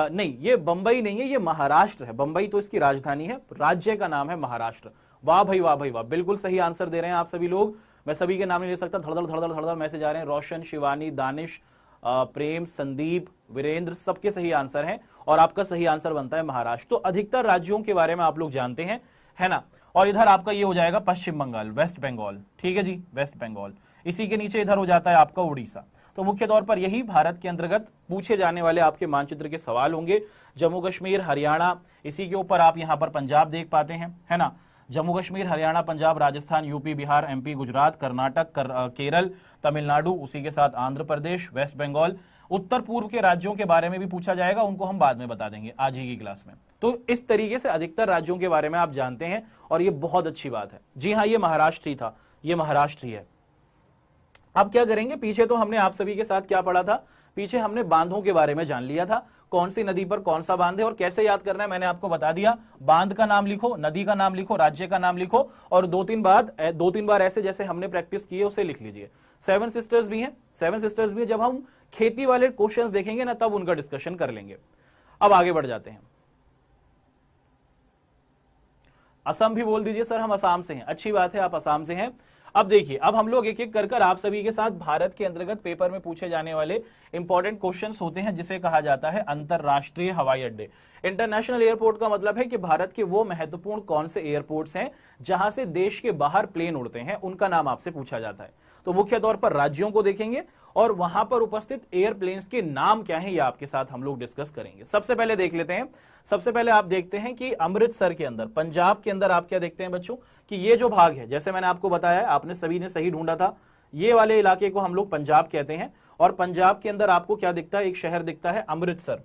नहीं, ये बंबई नहीं है, ये महाराष्ट्र है। बंबई तो इसकी राजधानी है, राज्य का नाम है महाराष्ट्र। वाह भाई वाह भाई वाह, बिल्कुल सही आंसर दे रहे हैं आप सभी लोग। मैं सभी के नाम नहीं ले सकता, धड़धड़ मैसेज आ रहे हैं। रोशन, शिवानी, दानिश, प्रेम, संदीप, वीरेंद्र, सबके सही आंसर हैं और आपका सही आंसर बनता है महाराष्ट्र। तो अधिकतर राज्यों के बारे में आप लोग जानते हैं, है ना। और इधर आपका ये हो जाएगा पश्चिम बंगाल, वेस्ट बंगाल। ठीक है जी, वेस्ट बंगाल। इसी के नीचे इधर हो जाता है आपका उड़ीसा। तो मुख्य तौर पर यही भारत के अंतर्गत पूछे जाने वाले आपके मानचित्र के सवाल होंगे। जम्मू कश्मीर, हरियाणा, इसी के ऊपर आप यहां पर पंजाब देख पाते हैं, है ना। जम्मू कश्मीर, हरियाणा, पंजाब, राजस्थान, यूपी, बिहार, MP, गुजरात, कर्नाटक, केरल, तमिलनाडु, उसी के साथ आंध्र प्रदेश, वेस्ट बंगाल। उत्तर पूर्व के राज्यों के बारे में भी पूछा जाएगा, उनको हम बाद में बता देंगे आज ही की क्लास में। तो इस तरीके से अधिकतर राज्यों के बारे में आप जानते हैं और ये बहुत अच्छी बात है। जी हाँ, ये महाराष्ट्र ही था, ये महाराष्ट्र ही है। अब क्या करेंगे, पीछे तो हमने आप सभी के साथ क्या पढ़ा था, पीछे हमने बांधों के बारे में जान लिया था, कौन सी नदी पर कौन सा बांध है और कैसे याद करना है मैंने आपको बता दिया। बांध का नाम लिखो, नदी का नाम लिखो, राज्य का नाम लिखो और दो तीन बार ऐसे जैसे हमने प्रैक्टिस की है उसे लिख लीजिए। सेवन सिस्टर्स भी हैं, जब हम खेती वाले क्वेश्चंस देखेंगे ना तब उनका डिस्कशन कर लेंगे। अब आगे बढ़ जाते हैं। असम भी बोल दीजिए सर, हम असम से हैं। अच्छी बात है, आप असम से हैं। अब देखिए, अब हम लोग एक एक कर आप सभी के साथ भारत के अंतर्गत पेपर में पूछे जाने वाले इंपॉर्टेंट क्वेश्चंस होते हैं जिसे कहा जाता है अंतरराष्ट्रीय हवाई अड्डे। इंटरनेशनल एयरपोर्ट का मतलब है कि भारत के वो महत्वपूर्ण कौन से एयरपोर्ट्स हैं जहां से देश के बाहर प्लेन उड़ते हैं, उनका नाम आपसे पूछा जाता है। तो मुख्य तौर पर राज्यों को देखेंगे और वहां पर उपस्थित एयरप्लेन्स के नाम क्या हैं ये आपके साथ हम लोग डिस्कस करेंगे। सबसे पहले देख लेते हैं, सबसे पहले आप देखते हैं कि अमृतसर के अंदर, पंजाब के अंदर आप क्या देखते हैं बच्चों कि ये जो भाग है, जैसे मैंने आपको बताया, आपने सभी ने सही ढूंढा था, ये वाले इलाके को हम लोग पंजाब कहते हैं और पंजाब के अंदर आपको क्या दिखता है, एक शहर दिखता है अमृतसर।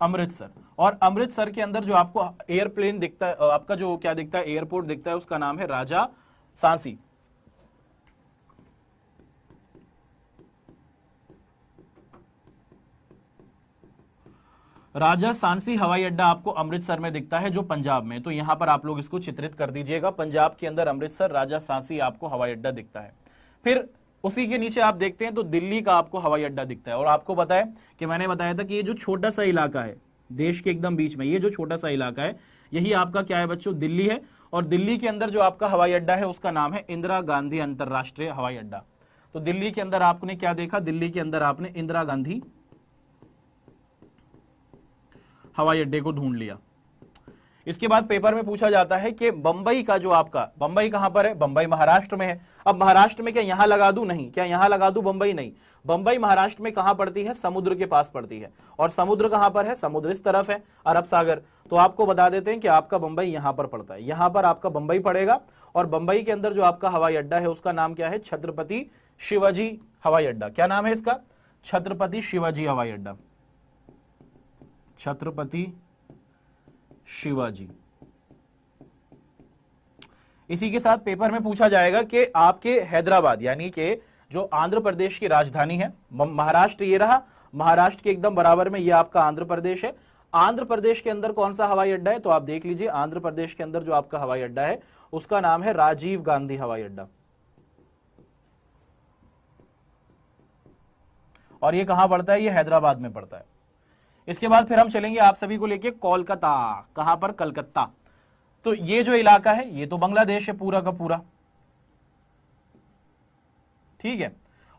अमृतसर, और अमृतसर के अंदर जो आपको एयरप्लेन दिखता है, आपका जो क्या दिखता है, एयरपोर्ट दिखता है, उसका नाम है राजा सांसी। राजा सांसी हवाई अड्डा आपको अमृतसर में दिखता है, जो पंजाब में। तो यहां पर आप लोग इसको चित्रित कर दीजिएगा, पंजाब के अंदर अमृतसर राजा सांसी आपको हवाई अड्डा दिखता है। फिर उसी के नीचे आप देखते हैं तो दिल्ली का आपको हवाई अड्डा दिखता है। और आपको पता है कि मैंने बताया था कि ये जो छोटा सा इलाका है देश के एकदम बीच में, ये जो छोटा सा इलाका है यही आपका क्या है बच्चों, दिल्ली है। और दिल्ली के अंदर जो आपका हवाई अड्डा है उसका नाम है इंदिरा गांधी अंतरराष्ट्रीय हवाई अड्डा। तो दिल्ली के अंदर आपने क्या देखा, दिल्ली के अंदर आपने इंदिरा गांधी हवाई अड्डे को ढूंढ लिया। इसके बाद पेपर में पूछा जाता है कि बंबई का जो आपका, बंबई कहां पर है, बंबई महाराष्ट्र में है। अब महाराष्ट्र में क्या यहां लगा दूं, नहीं, क्या यहां लगा दूं बंबई, नहीं, बंबई महाराष्ट्र में कहां पड़ती है, समुद्र के पास पड़ती है। और समुद्र कहां पर है, समुद्र इस तरफ है, अरब सागर। तो आपको बता देते हैं कि आपका बंबई यहां पर पड़ता है, यहां पर आपका बंबई पड़ेगा। और बंबई के अंदर जो आपका हवाई अड्डा है उसका नाम क्या है, छत्रपति शिवाजी हवाई अड्डा। क्या नाम है इसका, छत्रपति शिवाजी हवाई अड्डा, छत्रपति शिवाजी। इसी के साथ पेपर में पूछा जाएगा कि आपके हैदराबाद यानी कि जो आंध्र प्रदेश की राजधानी है, महाराष्ट्र ये रहा, महाराष्ट्र के एकदम बराबर में ये आपका आंध्र प्रदेश है। आंध्र प्रदेश के अंदर कौन सा हवाई अड्डा है, तो आप देख लीजिए आंध्र प्रदेश के अंदर जो आपका हवाई अड्डा है उसका नाम है राजीव गांधी हवाई अड्डा। और ये कहां पड़ता है, ये हैदराबाद में पड़ता है। इसके बाद फिर हम चलेंगे आप सभी को लेके कोलकाता। कहां पर, कलकत्ता। तो ये जो इलाका है ये तो बांग्लादेश है पूरा का पूरा, ठीक है।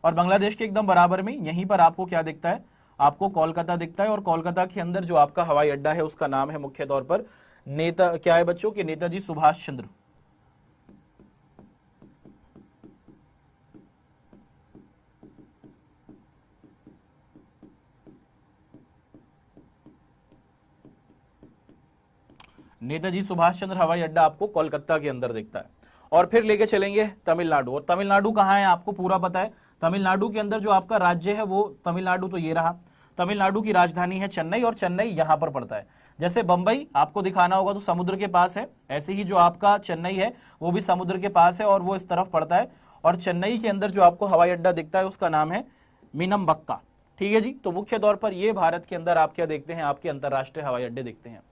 और बांग्लादेश के एकदम बराबर में यहीं पर आपको क्या दिखता है, आपको कोलकाता दिखता है। और कोलकाता के अंदर जो आपका हवाई अड्डा है उसका नाम है मुख्य तौर पर क्या है बच्चों, कि नेताजी सुभाष चंद्र नेताजी सुभाष चंद्र हवाई अड्डा आपको कोलकाता के अंदर दिखता है। और फिर लेके चलेंगे तमिलनाडु। और तमिलनाडु कहां है आपको पूरा पता है, तमिलनाडु के अंदर जो आपका राज्य है वो तमिलनाडु तो ये रहा। तमिलनाडु की राजधानी है चेन्नई, और चेन्नई यहां पर पड़ता है। जैसे बंबई आपको दिखाना होगा तो समुद्र के पास है, ऐसे ही जो आपका चेन्नई है वो भी समुद्र के पास है और वो इस तरफ पड़ता है। और चेन्नई के अंदर जो आपको हवाई अड्डा दिखता है उसका नाम है मीनमबक्का, ठीक है जी। तो मुख्य तौर पर ये भारत के अंदर आप क्या देखते हैं, आपके अंतरराष्ट्रीय हवाई अड्डे दिखते हैं,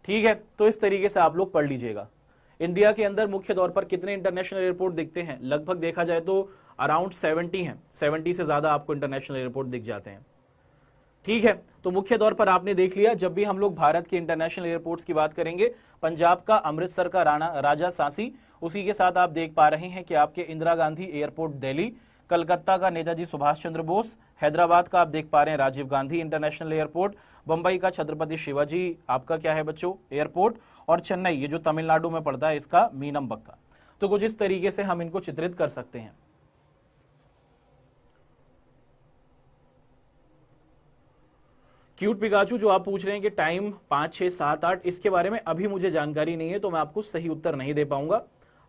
ठीक है। तो इस तरीके से आप लोग पढ़ लीजिएगा। इंडिया के अंदर मुख्य तौर पर कितने इंटरनेशनल एयरपोर्ट दिखते हैं, लगभग देखा जाए तो अराउंड 70 हैं, 70 से ज्यादा आपको इंटरनेशनल एयरपोर्ट दिख जाते हैं, ठीक है। तो मुख्य तौर पर आपने देख लिया, जब भी हम लोग भारत के इंटरनेशनल एयरपोर्ट्स की बात करेंगे, पंजाब का अमृतसर का राजा सांसी, उसी के साथ आप देख पा रहे हैं कि आपके इंदिरा गांधी एयरपोर्ट दिल्ली, कलकत्ता का नेताजी सुभाष चंद्र बोस, हैदराबाद का आप देख पा रहे हैं राजीव गांधी इंटरनेशनल एयरपोर्ट, बंबई का छत्रपति शिवाजी आपका क्या है बच्चों एयरपोर्ट, और चेन्नई ये जो तमिलनाडु में पड़ता है इसका मीनमबक्का। तो कुछ इस तरीके से हम इनको चित्रित कर सकते हैं। क्यूट पिकाचू जो आप पूछ रहे हैं कि टाइम 5, 6, 7, 8, इसके बारे में अभी मुझे जानकारी नहीं है, तो मैं आपको सही उत्तर नहीं दे पाऊंगा।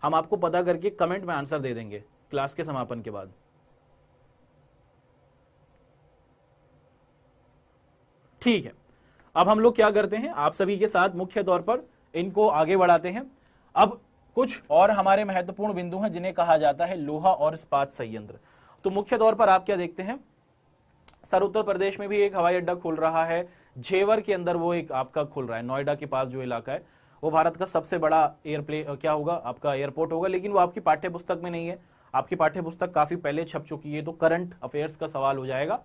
हम आपको पता करके कमेंट में आंसर दे देंगे क्लास के समापन के बाद, ठीक है। अब हम लोग क्या करते हैं, आप सभी के साथ मुख्य तौर पर इनको आगे बढ़ाते हैं। अब कुछ और हमारे महत्वपूर्ण बिंदु हैं जिन्हें कहा जाता है लोहा और इस्पात संयंत्र। तो मुख्य तौर पर आप क्या देखते हैं, सर उत्तर प्रदेश में भी एक हवाई अड्डा खुल रहा है, झेवर के अंदर वो एक आपका खुल रहा है, नोएडा के पास जो इलाका है वो भारत का सबसे बड़ा क्या होगा आपका एयरपोर्ट होगा, लेकिन वो आपकी पाठ्य पुस्तक में नहीं है, आपकी पाठ्य पुस्तक काफी पहले छप चुकी है, तो करंट अफेयर्स का सवाल हो जाएगा।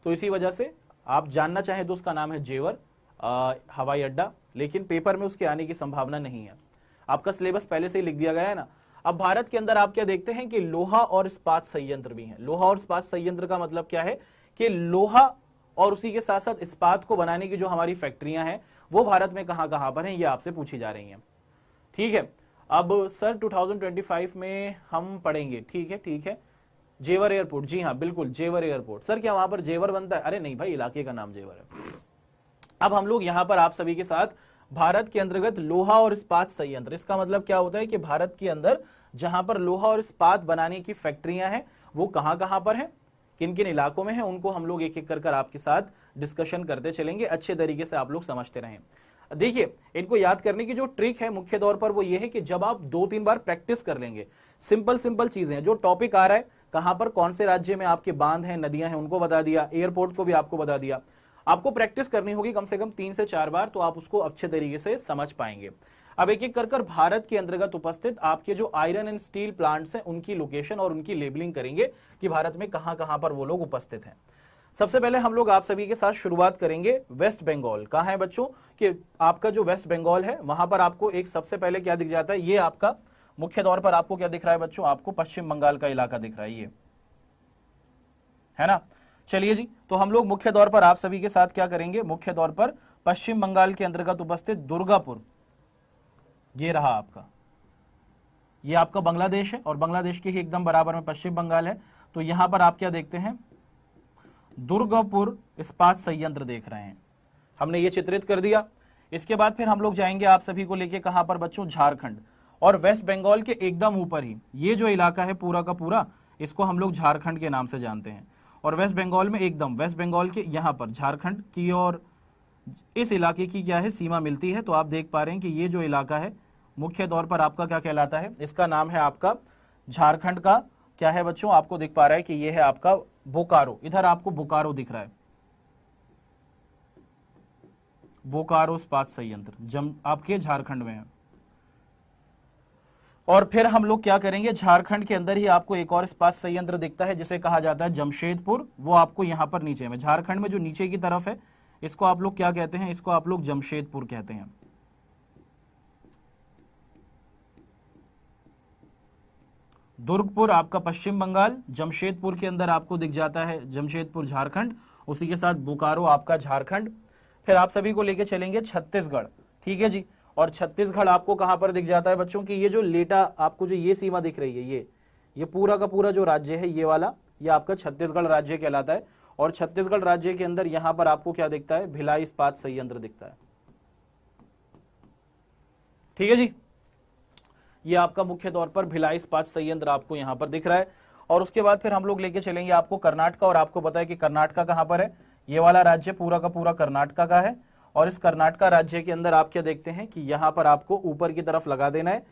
तो इसी वजह से आप जानना चाहें तो उसका नाम है जेवर हवाई अड्डा, लेकिन पेपर में उसके आने की संभावना नहीं है, आपका सिलेबस पहले से ही लिख दिया गया है ना। अब भारत के अंदर आप क्या देखते हैं कि लोहा और इस्पात संयंत्र भी हैं। लोहा और इस्पात संयंत्र का मतलब क्या है कि लोहा और उसी के साथ साथ इस्पात को बनाने की जो हमारी फैक्ट्रियां हैं वो भारत में कहां कहां पर हैं, ये आपसे पूछी जा रही हैं, ठीक है। अब सर 2025 में हम पढ़ेंगे, ठीक है, जेवर एयरपोर्ट, जी हाँ बिल्कुल जेवर एयरपोर्ट। सर क्या वहां पर जेवर बनता है, अरे नहीं भाई, इलाके का नाम जेवर है। अब हम लोग यहां पर आप सभी के साथ भारत के अंतर्गत लोहा और इस्पात संयंत्र, इसका मतलब क्या होता है कि भारत के अंदर जहां पर लोहा और इस्पात बनाने की फैक्ट्रियां हैं वो कहां कहां पर हैं, किन किन इलाकों में है, उनको हम लोग एक एक कर आपके साथ डिस्कशन करते चलेंगे, अच्छे तरीके से आप लोग समझते रहें। देखिए, इनको याद करने की जो ट्रिक है मुख्य तौर पर वो ये है कि जब आप 2-3 बार प्रैक्टिस कर लेंगे, सिंपल चीजें हैं, जो टॉपिक आ रहा है कहां पर कौन से राज्य में आपके बांध हैं, नदियां हैं, उनको बता दिया, एयरपोर्ट को भी आपको बता दिया, आपको प्रैक्टिस करनी होगी कम से कम 3 से 4 बार, तो आप उसको अच्छे तरीके से समझ पाएंगे। अब एक एक कर भारत के अंतर्गत उपस्थित आपके जो आयरन एंड स्टील प्लांट्स हैं उनकी लोकेशन और उनकी लेबलिंग करेंगे कि भारत में कहां कहां पर वो लोग उपस्थित हैं। सबसे पहले हम लोग आप सभी के साथ शुरुआत करेंगे वेस्ट बंगाल। कहां है बच्चों कि आपका जो वेस्ट बंगाल है वहां पर आपको एक सबसे पहले क्या दिख जाता है, ये आपका मुख्य तौर पर आपको क्या दिख रहा है बच्चों, आपको पश्चिम बंगाल का इलाका दिख रहा है, ये है ना। चलिए जी, तो हम लोग मुख्य तौर पर आप सभी के साथ क्या करेंगे, मुख्य तौर पर पश्चिम बंगाल के अंतर्गत उपस्थित दुर्गापुर, ये रहा आपका, ये आपका बांग्लादेश है और बांग्लादेश के ही एकदम बराबर में पश्चिम बंगाल है। तो यहां पर आप क्या देखते हैं, दुर्गापुर इस्पात संयंत्र देख रहे हैं, हमने ये चित्रित कर दिया। इसके बाद फिर हम लोग जाएंगे आप सभी को लेके कहां पर बच्चों, झारखंड, और वेस्ट बंगाल के एकदम ऊपर ही ये जो इलाका है पूरा का पूरा, इसको हम लोग झारखंड के नाम से जानते हैं। और वेस्ट बंगाल में एकदम वेस्ट बंगाल के यहां पर झारखंड की और इस इलाके की क्या है, सीमा मिलती है। तो आप देख पा रहे हैं कि ये जो इलाका है मुख्य तौर पर आपका क्या कहलाता है, इसका नाम है आपका झारखंड का क्या है बच्चों, आपको दिख पा रहा है कि ये है आपका बोकारो, इधर आपको बोकारो दिख रहा है, बोकारो इस्पात संयंत्र आपके झारखंड में है। और फिर हम लोग क्या करेंगे, झारखंड के अंदर ही आपको एक और इस्पात संयंत्र दिखता है जिसे कहा जाता है जमशेदपुर, वो आपको यहां पर नीचे में, झारखंड में जो नीचे की तरफ है इसको आप लोग क्या कहते हैं, इसको आप लोग जमशेदपुर कहते हैं। दुर्गपुर आपका पश्चिम बंगाल, जमशेदपुर के अंदर आपको दिख जाता है जमशेदपुर झारखंड, उसी के साथ बोकारो आपका झारखंड। फिर आप सभी को लेके चलेंगे छत्तीसगढ़, ठीक है जी, और छत्तीसगढ़ आपको कहां पर दिख जाता है बच्चों की, ये जो लेटा आपको जो ये सीमा दिख रही है, ये पूरा का पूरा जो राज्य है ये वाला, ये आपका छत्तीसगढ़ राज्य कहलाता है। और छत्तीसगढ़ राज्य के अंदर यहां पर आपको क्या दिखता है, भिलाई इस्पात संयंत्र दिखता है, ठीक है जी। ये आपका मुख्य तौर पर भिलाई इस्पात संयंत्र आपको यहां पर दिख रहा है। और उसके बाद फिर हम लोग लेके चलेंगे आपको कर्नाटका, और आपको पता है कि कर्नाटका कहां पर है, ये वाला राज्य पूरा का पूरा कर्नाटका का है। और इस कर्नाटका राज्य के अंदर आप क्या देखते हैं कि यहां पर आपको ऊपर की तरफ लगा देना है,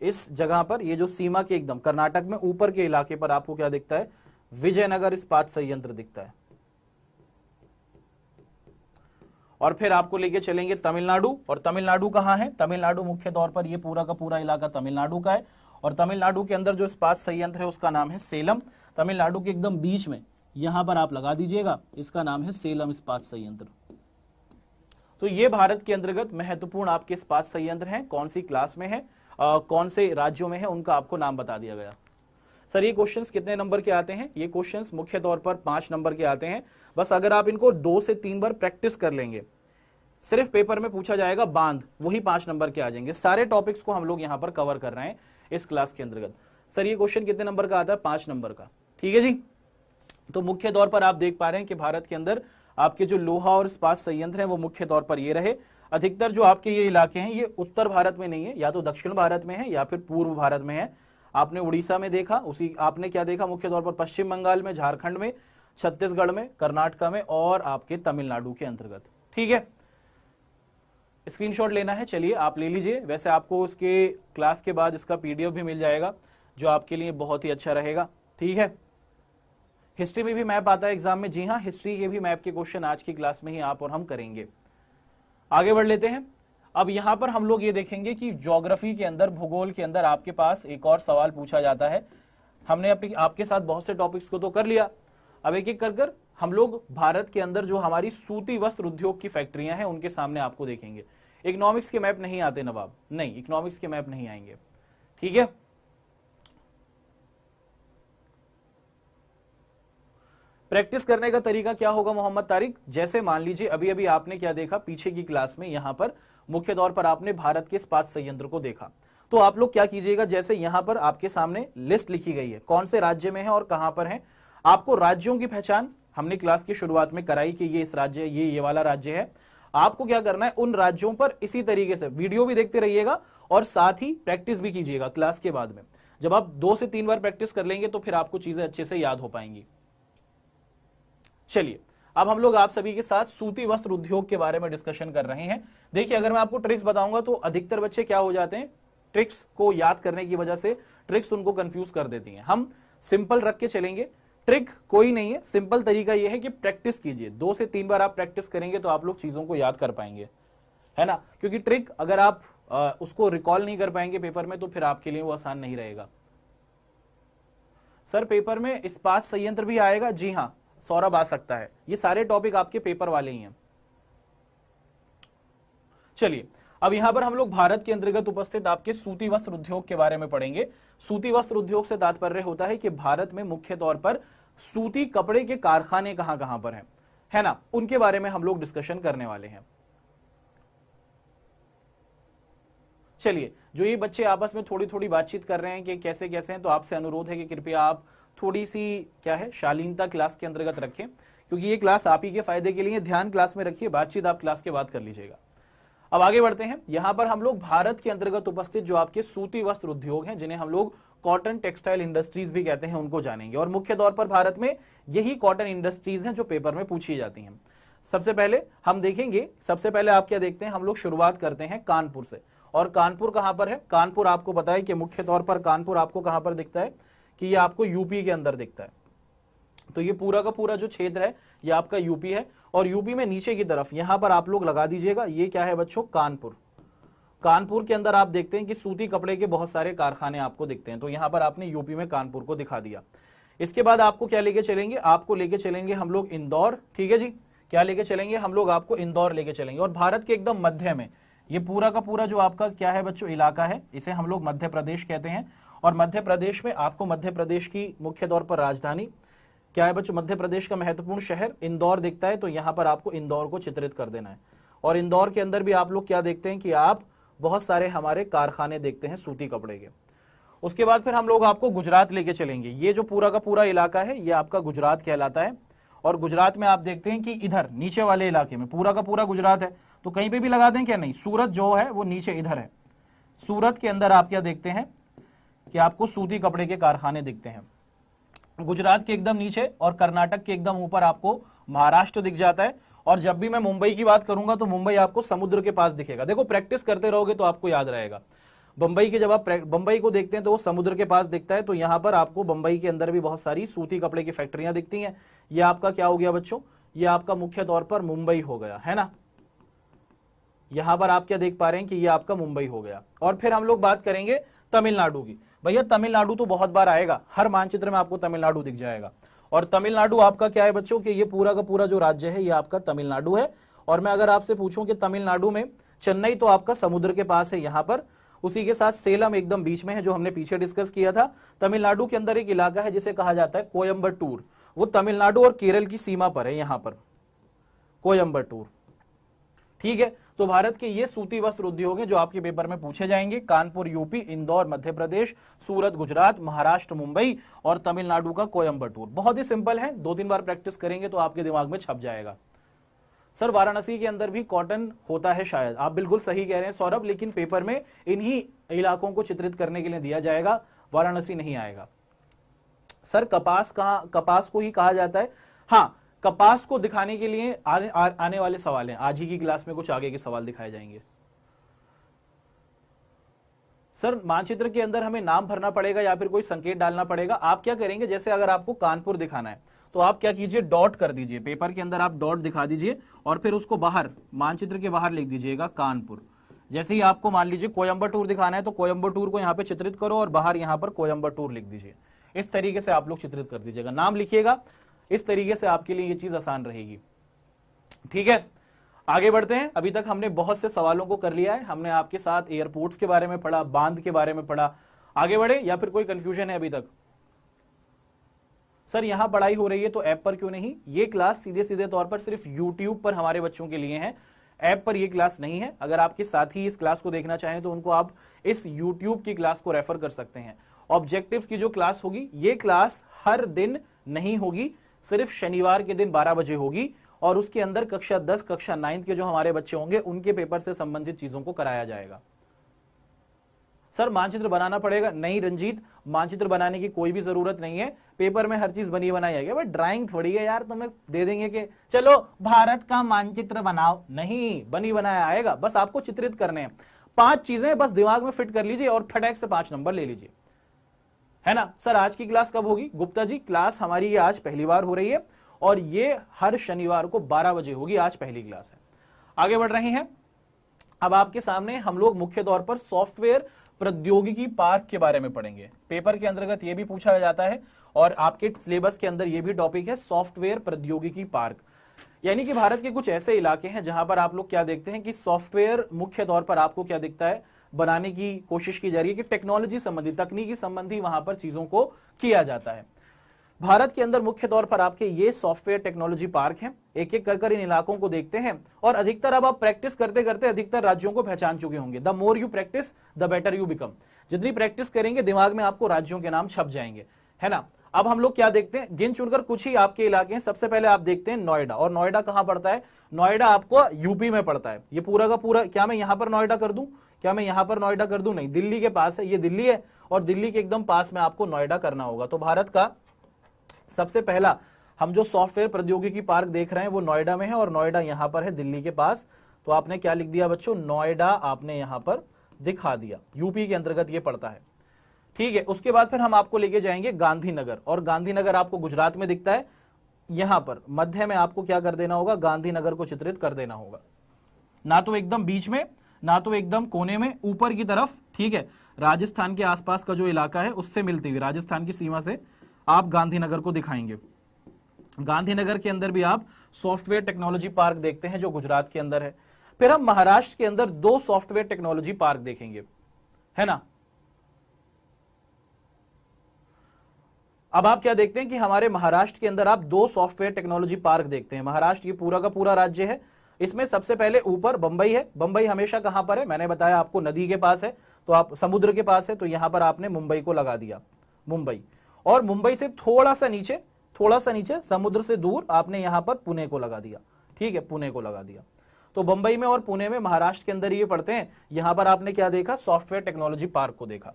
इस जगह पर ये जो सीमा के एकदम कर्नाटक में ऊपर के इलाके पर आपको क्या दिखता है, विजयनगर इस्पात संयंत्र दिखता है। और फिर आपको लेके चलेंगे तमिलनाडु, और तमिलनाडु कहां है, तमिलनाडु मुख्य तौर पर ये पूरा का पूरा इलाका तमिलनाडु का है। और तमिलनाडु के अंदर जो इस्पात संयंत्र है उसका नाम है सेलम, तमिलनाडु के एकदम बीच में यहां पर आप लगा दीजिएगा, इसका नाम है सेलम इस्पात संयंत्र। तो ये भारत के अंतर्गत महत्वपूर्ण आपके इस्पात संयंत्र हैं, कौन सी क्लास में है, कौन से राज्यों में है, उनका आपको नाम बता दिया गया। सर ये क्वेश्चंस कितने नंबर के आते हैं, ये क्वेश्चंस मुख्य तौर पर 5 नंबर के आते हैं। बस अगर आप इनको 2 से 3 बार प्रैक्टिस कर लेंगे, सिर्फ पेपर में पूछा जाएगा बांध, वही 5 नंबर के आ जाएंगे। सारे टॉपिक्स को हम लोग यहाँ पर कवर कर रहे हैं इस क्लास के अंतर्गत। सर ये क्वेश्चन कितने नंबर का आता है, 5 नंबर का, ठीक है जी। तो मुख्य तौर पर आप देख पा रहे हैं कि भारत के अंदर आपके जो लोहा और इस्पात संयंत्र हैं वो मुख्य तौर पर ये रहे। अधिकतर जो आपके ये इलाके हैं ये उत्तर भारत में नहीं है, या तो दक्षिण भारत में है या फिर पूर्व भारत में है। आपने उड़ीसा में देखा, उसी आपने क्या देखा, मुख्य तौर पर पश्चिम बंगाल में, झारखंड में, छत्तीसगढ़ में, कर्नाटका में और आपके तमिलनाडु के अंतर्गत, ठीक है। स्क्रीनशॉट लेना है, चलिए आप ले लीजिए। वैसे आपको इसके क्लास के बाद इसका पीडीएफ भी मिल जाएगा जो आपके लिए बहुत ही अच्छा रहेगा, ठीक है। हिस्ट्री में भी मैप आता है एग्जाम में, जी हाँ, हिस्ट्री के भी मैप के क्वेश्चन आज की क्लास में ही आप और हम करेंगे। आगे बढ़ लेते हैं। अब यहां पर हम लोग ये देखेंगे कि ज्योग्राफी के अंदर, भूगोल के अंदर आपके पास एक और सवाल पूछा जाता है। हमने आपके साथ बहुत से टॉपिक्स को तो कर लिया, अब एक एक कर हम लोग भारत के अंदर जो हमारी सूती वस्त्र उद्योग की फैक्ट्रियां हैं उनके सामने आपको देखेंगे। इकोनॉमिक्स के मैप नहीं आते नवाब, नहीं, इकोनॉमिक्स के मैप नहीं आएंगे, ठीक है। प्रैक्टिस करने का तरीका क्या होगा मोहम्मद तारिक, जैसे मान लीजिए अभी अभी आपने क्या देखा पीछे की क्लास में, यहां पर मुख्य तौर पर आपने भारत के इस्पात संयंत्र को देखा, तो आप लोग क्या कीजिएगा, जैसे यहां पर आपके सामने लिस्ट लिखी गई है कौन से राज्य में है और कहां पर है, आपको राज्यों की पहचान हमने क्लास की शुरुआत में कराई कि ये इस राज्य, ये वाला राज्य है। आपको क्या करना है, उन राज्यों पर इसी तरीके से वीडियो भी देखते रहिएगा और साथ ही प्रैक्टिस भी कीजिएगा क्लास के बाद में। जब आप 2 से 3 बार प्रैक्टिस कर लेंगे तो फिर आपको चीजें अच्छे से याद हो पाएंगी। चलिए अब हम लोग आप सभी के साथ सूती वस्त्र उद्योग के बारे में डिस्कशन कर रहे हैं। देखिए अगर मैं आपको ट्रिक्स बताऊंगा तो अधिकतर बच्चे क्या हो जाते हैं, ट्रिक्स को याद करने की वजह से ट्रिक्स उनको कंफ्यूज कर देती हैं। हम सिंपल रख के चलेंगे, ट्रिक कोई नहीं है, सिंपल तरीका यह है कि प्रैक्टिस कीजिए। 2 से 3 बार आप प्रैक्टिस करेंगे तो आप लोग चीजों को याद कर पाएंगे, है ना। क्योंकि ट्रिक अगर आप उसको रिकॉल नहीं कर पाएंगे पेपर में तो फिर आपके लिए वो आसान नहीं रहेगा। सर पेपर में इस्पात संयंत्र भी आएगा? जी हाँ सौरभ, आ सकता है। ये सारे टॉपिक आपके पेपर वाले ही हैं। चलिए अब यहां पर हम लोग भारत के अंतर्गत उपस्थित आपके सूती वस्त्र उद्योग के बारे में पढ़ेंगे। सूती वस्त्र उद्योग से तात्पर्य होता है कि भारत में मुख्य तौर पर सूती कपड़े के कारखाने कहां कहां पर हैं, है ना, उनके बारे में हम लोग डिस्कशन करने वाले हैं। चलिए जो ये बच्चे आपस में थोड़ी थोड़ी बातचीत कर रहे हैं कि कैसे कैसे हैं, तो आपसे अनुरोध है कि कृपया आप थोड़ी सी क्या है शालीनता क्लास के अंतर्गत रखें, क्योंकि ये क्लास आप ही के फायदे के लिए। ध्यान क्लास में रखिए, बातचीत आप क्लास के बाद कर लीजिएगा। अब आगे बढ़ते हैं। यहां पर हम लोग भारत के अंतर्गत उपस्थित जो आपके सूती वस्त्र उद्योग हैं, जिन्हें हम लोग कॉटन टेक्सटाइल इंडस्ट्रीज भी कहते हैं, उनको जानेंगे। और मुख्य तौर पर भारत में यही कॉटन इंडस्ट्रीज हैं जो पेपर में पूछी जाती हैं। सबसे पहले हम देखेंगे, सबसे पहले आप क्या देखते हैं, हम लोग शुरुआत करते हैं कानपुर से। और कानपुर कहां पर है? कानपुर आपको पता है कि मुख्य तौर पर कानपुर आपको कहां पर दिखता है कि ये आपको यूपी के अंदर दिखता है। तो ये पूरा का पूरा जो क्षेत्र है ये आपका यूपी है। और यूपी में नीचे की तरफ यहां पर आप लोग लगा दीजिएगा, ये क्या है बच्चों? कानपुर। कानपुर के अंदर आप देखते हैं कि सूती कपड़े के बहुत सारे कारखाने आपको दिखते हैं। तो यहां पर आपने यूपी में कानपुर को दिखा दिया। इसके बाद आपको क्या लेके चलेंगे? आपको लेके चलेंगे हम लोग इंदौर। ठीक है जी, क्या लेके चलेंगे हम लोग? आपको इंदौर लेके चलेंगे। और भारत के एकदम मध्य में ये पूरा का पूरा जो आपका क्या है बच्चों इलाका है, इसे हम लोग मध्य प्रदेश कहते हैं। और मध्य प्रदेश में आपको मध्य प्रदेश की मुख्य तौर पर राजधानी क्या है बच्चों? मध्य प्रदेश का महत्वपूर्ण शहर इंदौर दिखता है। तो यहां पर आपको इंदौर को चित्रित कर देना है। और इंदौर के अंदर भी आप लोग क्या देखते हैं कि आप बहुत सारे हमारे कारखाने देखते हैं सूती कपड़े के। उसके बाद फिर हम लोग आपको गुजरात लेके चलेंगे। ये जो पूरा का पूरा इलाका है ये आपका गुजरात कहलाता है। और गुजरात में आप देखते हैं कि इधर नीचे वाले इलाके में पूरा का पूरा गुजरात है, तो कहीं पे भी लगा दें क्या? नहीं, सूरत जो है वो नीचे इधर है। सूरत के अंदर आप क्या देखते हैं कि आपको सूती कपड़े के कारखाने दिखते हैं। गुजरात के एकदम नीचे और कर्नाटक के एकदम ऊपर आपको महाराष्ट्र दिख जाता है। और जब भी मैं मुंबई की बात करूंगा तो मुंबई आपको समुद्र के पास दिखेगा। देखो प्रैक्टिस करते रहोगे तो आपको याद रहेगा। बंबई के जब आप बंबई को देखते हैं तो वो समुद्र के पास दिखता है। तो यहां पर आपको बंबई के अंदर भी बहुत सारी सूती कपड़े की फैक्ट्रियां दिखती हैं। ये आपका क्या हो गया बच्चों? ये आपका मुख्य तौर पर मुंबई हो गया, है ना। यहां पर आप क्या देख पा रहे हैं कि ये आपका मुंबई हो गया। और फिर हम लोग बात करेंगे तमिलनाडु की। भैया तमिलनाडु तो बहुत बार आएगा, हर मानचित्र में आपको तमिलनाडु दिख जाएगा। और तमिलनाडु आपका क्या है बच्चों कि ये पूरा का पूरा जो राज्य है ये आपका तमिलनाडु है। और मैं अगर आपसे पूछूं कि तमिलनाडु में चेन्नई तो आपका समुद्र के पास है यहां पर, उसी के साथ सेलम एकदम बीच में है जो हमने पीछे डिस्कस किया था। तमिलनाडु के अंदर एक इलाका है जिसे कहा जाता है कोयम्बटूर, वो तमिलनाडु और केरल की सीमा पर है यहां पर कोयम्बटूर। ठीक है, तो भारत के ये सूती वस्त्र उद्योग हैं जो आपके पेपर में पूछे जाएंगे। कानपुर यूपी, इंदौर मध्य प्रदेश, सूरत गुजरात, महाराष्ट्र मुंबई और तमिलनाडु का कोयम्बटूर। बहुत ही सिंपल है, 2-3 बार प्रैक्टिस करेंगे तो आपके दिमाग में छप जाएगा। सर वाराणसी के अंदर भी कॉटन होता है शायद, आप बिल्कुल सही कह रहे हैं सौरभ, लेकिन पेपर में इन्हीं इलाकों को चित्रित करने के लिए दिया जाएगा, वाराणसी नहीं आएगा। सर कपास कपास को ही कहा जाता है? हाँ, कपास को दिखाने के लिए आने वाले सवाल हैं। आज ही की क्लास में कुछ आगे के सवाल दिखाए जाएंगे। सर मानचित्र के अंदर हमें नाम भरना पड़ेगा या फिर कोई संकेत डालना पड़ेगा? आप क्या करेंगे, जैसे अगर आपको कानपुर दिखाना है तो आप क्या कीजिए, डॉट कर दीजिए, पेपर के अंदर आप डॉट दिखा दीजिए और फिर उसको बाहर मानचित्र के बाहर लिख दीजिएगा कानपुर। जैसे ही आपको मान लीजिए कोयम्बटूर दिखाना है तो कोयम्बटूर को यहाँ पे चित्रित करो और बाहर यहाँ पर कोयम्बटूर लिख दीजिए। इस तरीके से आप लोग चित्रित कर दीजिएगा, नाम लिखिएगा, इस तरीके से आपके लिए ये चीज आसान रहेगी। ठीक है, आगे बढ़ते हैं। अभी तक हमने बहुत से सवालों को कर लिया है, हमने आपके साथ एयरपोर्ट्स के बारे में पढ़ा, बांध के बारे में पढ़ा। आगे बढ़े या फिर कोई कंफ्यूजन है अभी तक? सर यहां पढ़ाई हो रही है तो ऐप पर क्यों नहीं? ये क्लास सीधे सीधे तौर पर सिर्फ यूट्यूब पर हमारे बच्चों के लिए है, ऐप पर ये क्लास नहीं है। अगर आपके साथी इस क्लास को देखना चाहें तो उनको आप इस यूट्यूब की क्लास को रेफर कर सकते हैं। ऑब्जेक्टिव्स की जो क्लास होगी, ये क्लास हर दिन नहीं होगी, सिर्फ शनिवार के दिन 12 बजे होगी और उसके अंदर कक्षा 10 कक्षा 9 के जो हमारे बच्चे होंगे उनके पेपर से संबंधित चीजों को कराया जाएगा। सर मानचित्र बनाना पड़ेगा? नहीं रंजीत, मानचित्र बनाने की कोई भी जरूरत नहीं है, पेपर में हर चीज बनी बनाई आएगी। बट ड्राइंग थोड़ी है यार, तुम्हें दे देंगे कि चलो भारत का मानचित्र बनाओ, नहीं, बनी बनाया आएगा, बस आपको चित्रित करने हैं। 5 चीजें बस दिमाग में फिट कर लीजिए और फटाक से 5 नंबर ले लीजिए, है ना। सर आज की क्लास कब होगी? गुप्ता जी क्लास हमारी ये आज पहली बार हो रही है और ये हर शनिवार को 12 बजे होगी, आज पहली क्लास है। आगे बढ़ रहे हैं। अब आपके सामने हम लोग मुख्य तौर पर सॉफ्टवेयर प्रौद्योगिकी पार्क के बारे में पढ़ेंगे। पेपर के अंतर्गत ये भी पूछा जाता है और आपके सिलेबस के अंदर ये भी टॉपिक है, सॉफ्टवेयर प्रौद्योगिकी पार्क। यानी कि भारत के कुछ ऐसे इलाके हैं जहां पर आप लोग क्या देखते हैं कि सॉफ्टवेयर मुख्य तौर पर आपको क्या दिखता है, बनाने की कोशिश की जा रही है कि टेक्नोलॉजी संबंधी, तकनीकी संबंधी वहां पर चीजों को किया जाता है। भारत के अंदर मुख्य तौर पर आपके ये सॉफ्टवेयर टेक्नोलॉजी पार्क हैं। एक एक कर इन इलाकों को देखते हैं और अधिकतर अब आप प्रैक्टिस करते करते अधिकतर राज्यों को पहचान चुके होंगे। The more you practice the better you become. जितनी प्रैक्टिस करेंगे दिमाग में आपको राज्यों के नाम छप जाएंगे, है ना। अब हम लोग क्या देखते हैं, गिन चुनकर कुछ ही आपके इलाके हैं। सबसे पहले आप देखते हैं नोएडा, और नोएडा कहां पड़ता है? नोएडा आपको यूपी में पड़ता है। ये पूरा का पूरा, क्या मैं यहां पर नोएडा कर दूं? क्या मैं यहां पर नोएडा कर दूं? नहीं, दिल्ली के पास है, ये दिल्ली है और दिल्ली के एकदम पास में आपको नोएडा करना होगा। तो भारत का सबसे पहला हम जो सॉफ्टवेयर प्रौद्योगिकी पार्क देख रहे हैं वो नोएडा में है और नोएडा यहां पर है दिल्ली के पास। तो आपने क्या लिख दिया बच्चों? नोएडा आपने यहां पर दिखा दिया, यूपी के अंतर्गत ये पड़ता है, ठीक है। उसके बाद फिर हम आपको लेके जाएंगे गांधीनगर, और गांधीनगर आपको गुजरात में दिखता है। यहां पर मध्य में आपको क्या कर देना होगा? गांधीनगर को चित्रित कर देना होगा, ना तो एकदम बीच में ना तो एकदम कोने में, ऊपर की तरफ, ठीक है। राजस्थान के आसपास का जो इलाका है उससे मिलती हुई, राजस्थान की सीमा से आप गांधीनगर को दिखाएंगे। गांधीनगर के अंदर भी आप सॉफ्टवेयर टेक्नोलॉजी पार्क देखते हैं जो गुजरात के अंदर है। फिर हम महाराष्ट्र के अंदर 2 सॉफ्टवेयर टेक्नोलॉजी पार्क देखेंगे, है ना। अब आप क्या देखते हैं कि हमारे महाराष्ट्र के अंदर आप 2 सॉफ्टवेयर टेक्नोलॉजी पार्क देखते हैं। महाराष्ट्र ये पूरा का पूरा राज्य है, इसमें सबसे पहले ऊपर बंबई है। बंबई हमेशा कहां पर है? मैंने बताया आपको, नदी के पास है, तो आप समुद्र के पास है, तो यहां पर आपने मुंबई को लगा दिया, मुंबई। और मुंबई से थोड़ा सा नीचे समुद्र से दूर आपने यहां पर पुणे को लगा दिया, ठीक है, पुणे को लगा दिया। तो बंबई में और पुणे में महाराष्ट्र के अंदर ये पड़ते हैं। यहां पर आपने क्या देखा? सॉफ्टवेयर टेक्नोलॉजी पार्क को देखा।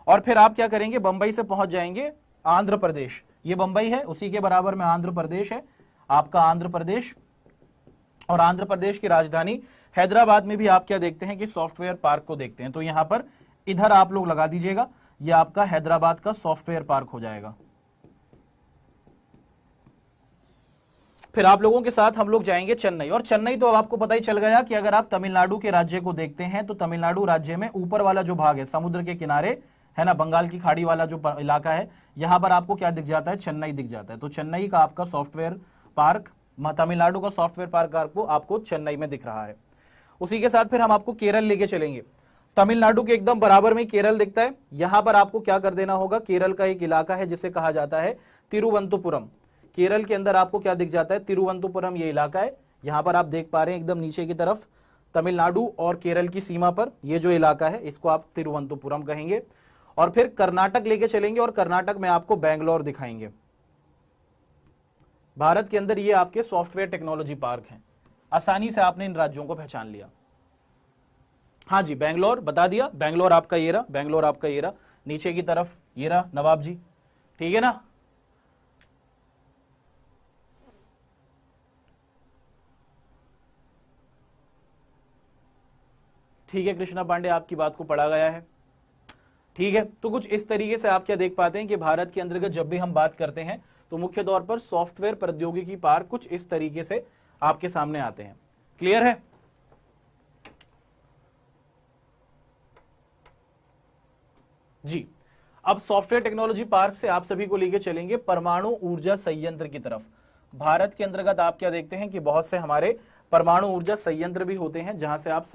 और फिर आप क्या करेंगे? बंबई से पहुंच जाएंगे आंध्र प्रदेश। ये बंबई है, उसी के बराबर में आंध्र प्रदेश है, आपका आंध्र प्रदेश। और आंध्र प्रदेश की राजधानी हैदराबाद में भी आप क्या देखते हैं कि सॉफ्टवेयर पार्क को देखते हैं। तो यहां पर इधर आप लोग लगा दीजिएगा, ये आपका हैदराबाद का सॉफ्टवेयर पार्क हो जाएगा। फिर आप लोगों के साथ हम लोग जाएंगे चेन्नई, और चेन्नई तो अब आपको पता ही चल गया कि अगर आप तमिलनाडु के राज्य को देखते हैं तो तमिलनाडु राज्य में ऊपर वाला जो भाग है समुद्र के किनारे, है ना, बंगाल की खाड़ी वाला जो इलाका है, यहां पर आपको क्या दिख जाता है? चेन्नई दिख जाता है। तो चेन्नई का आपका सॉफ्टवेयर पार्क, तमिलनाडु का सॉफ्टवेयर पार्क आपको चेन्नई में दिख रहा है। उसी के साथ फिर हम आपको केरल लेके चलेंगे। तमिलनाडु के एकदम बराबर में केरल दिखता है। यहां पर आपको क्या कर देना होगा? केरल का एक इलाका है जिसे कहा जाता है तिरुवनंतपुरम। केरल के अंदर आपको क्या दिख जाता है? तिरुवनंतपुरम ये इलाका है। यहां पर आप देख पा रहे हैं एकदम नीचे की तरफ, तमिलनाडु और केरल की सीमा पर ये जो इलाका है इसको आप तिरुवनंतपुरम कहेंगे। और फिर कर्नाटक लेके चलेंगे और कर्नाटक में आपको बेंगलोर दिखाएंगे। भारत के अंदर ये आपके सॉफ्टवेयर टेक्नोलॉजी पार्क हैं। आसानी से आपने इन राज्यों को पहचान लिया। हाँ जी, बेंगलोर बता दिया, बेंगलोर आपका ये रहा, बेंगलोर आपका ये रहा, नीचे की तरफ ये रहा नवाब जी, ठीक है ना। ठीक है कृष्णा पांडे, आपकी बात को पढ़ा गया है, ठीक है। तो कुछ इस तरीके से आप क्या देख पाते हैं कि भारत के अंतर्गत जब भी हम बात करते हैं तो मुख्य तौर पर सॉफ्टवेयर प्रौद्योगिकी पार्क कुछ इस तरीके से आपके सामने आते हैं। क्लियर है? जी, अब सॉफ्टवेयर टेक्नोलॉजी पार्क से आप सभी को लेके चलेंगे परमाणु ऊर्जा संयंत्र की तरफ। भारत के अंतर्गत आप क्या देखते हैं कि बहुत से हमारे परमाणु ऊर्जा संयंत्र भी होते हैं जहां से आप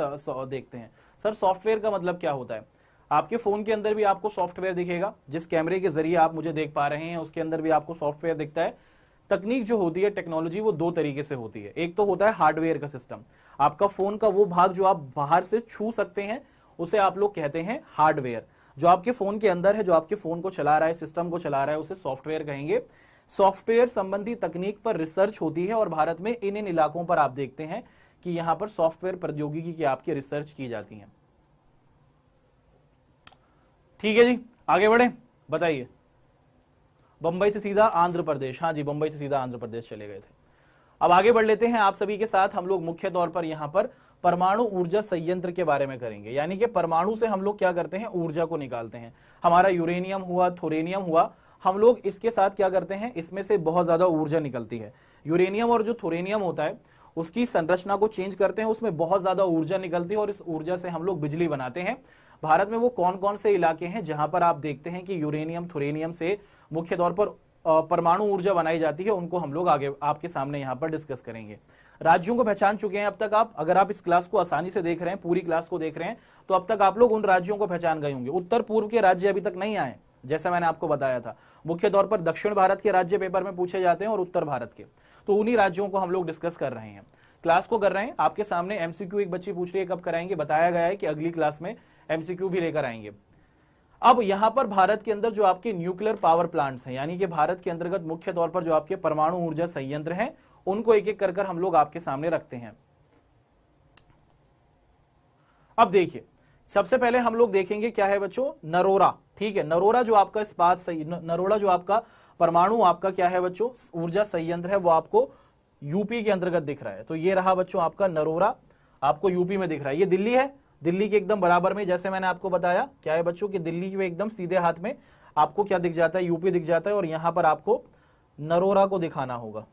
देखते हैं। सर सॉफ्टवेयर का मतलब क्या होता है? आपके फोन के अंदर भी आपको सॉफ्टवेयर दिखेगा, जिस कैमरे के जरिए आप मुझे देख पा रहे हैं उसके अंदर भी आपको सॉफ्टवेयर दिखता है। तकनीक जो होती है, टेक्नोलॉजी, वो 2 तरीके से होती है। एक तो होता है हार्डवेयर का सिस्टम, आपका फोन का वो भाग जो आप बाहर से छू सकते हैं उसे आप लोग कहते हैं हार्डवेयर। जो आपके फोन के अंदर है, जो आपके फोन को चला रहा है, सिस्टम को चला रहा है, उसे सॉफ्टवेयर कहेंगे। सॉफ्टवेयर संबंधी तकनीक पर रिसर्च होती है और भारत में इन इलाकों पर आप देखते हैं कि यहां पर सॉफ्टवेयर प्रौद्योगिकी की आपकी रिसर्च की जाती है। ठीक है जी, आगे बढ़े, बताइए। बंबई से सीधा आंध्र प्रदेश, हाँ जी, बंबई से सीधा आंध्र प्रदेश चले गए थे। अब आगे बढ़ लेते हैं आप सभी के साथ। हम लोग मुख्य तौर पर यहां पर परमाणु ऊर्जा संयंत्र के बारे में करेंगे, यानी कि परमाणु से हम लोग क्या करते हैं, ऊर्जा को निकालते हैं। हमारा यूरेनियम हुआ, थोरेनियम हुआ, हम लोग इसके साथ क्या करते हैं, इसमें से बहुत ज्यादा ऊर्जा निकलती है। यूरेनियम और जो थोरेनियम होता है उसकी संरचना को चेंज करते हैं, उसमें बहुत ज्यादा ऊर्जा निकलती है और इस ऊर्जा से हम लोग बिजली बनाते हैं। भारत में वो कौन कौन से इलाके हैं जहां पर आप देखते हैं कि यूरेनियम थोरेनियम से मुख्य तौर पर परमाणु ऊर्जा बनाई जाती है, उनको हम लोग आगे आपके सामने यहां पर डिस्कस करेंगे। राज्यों को पहचान चुके हैं अब तक आप, अगर आप इस क्लास को आसानी से देख रहे हैं, पूरी क्लास को देख रहे हैं, तो अब तक आप लोग उन राज्यों को पहचान गए होंगे। उत्तर पूर्व के राज्य अभी तक नहीं आए, जैसा मैंने आपको बताया था। मुख्य तौर पर दक्षिण भारत के राज्य पेपर में पूछे जाते हैं और उत्तर भारत के, तो उन्हीं राज्यों को हम लोग डिस्कस कर रहे हैं, क्लास को कर रहे हैं। आपके सामने एमसीक्यू एक बच्ची पूछ रही है कब कराएंगे, बताया गया है कि अगली क्लास में एमसीक्यू भी लेकर आएंगे। अब यहां पर भारत के अंदर जो आपके न्यूक्लियर पावर प्लांट्स हैं, यानी कि भारत के अंतर्गत मुख्य तौर पर जो आपके परमाणु ऊर्जा संयंत्र हैं, उनको एक एक कर हम लोग आपके सामने रखते हैं। अब देखिए, सबसे पहले हम लोग देखेंगे क्या है बच्चों, नरोरा। ठीक है, नरोरा जो आपका इस्पात नरोरा जो आपका परमाणु आपका क्या है बच्चों, ऊर्जा संयंत्र है, वो आपको यूपी के अंतर्गत दिख रहा है। तो ये रहा बच्चों आपका नरोरा, आपको यूपी में दिख रहा है। ये दिल्ली है, दिल्ली के एकदम बराबर में, जैसे मैंने आपको बताया क्या है बच्चों कि दिल्ली के एकदम सीधे हाथ में आपको क्या दिख जाता है, यूपी दिख जाता है, और यहां पर आपको नरोरा को दिखाना होगा।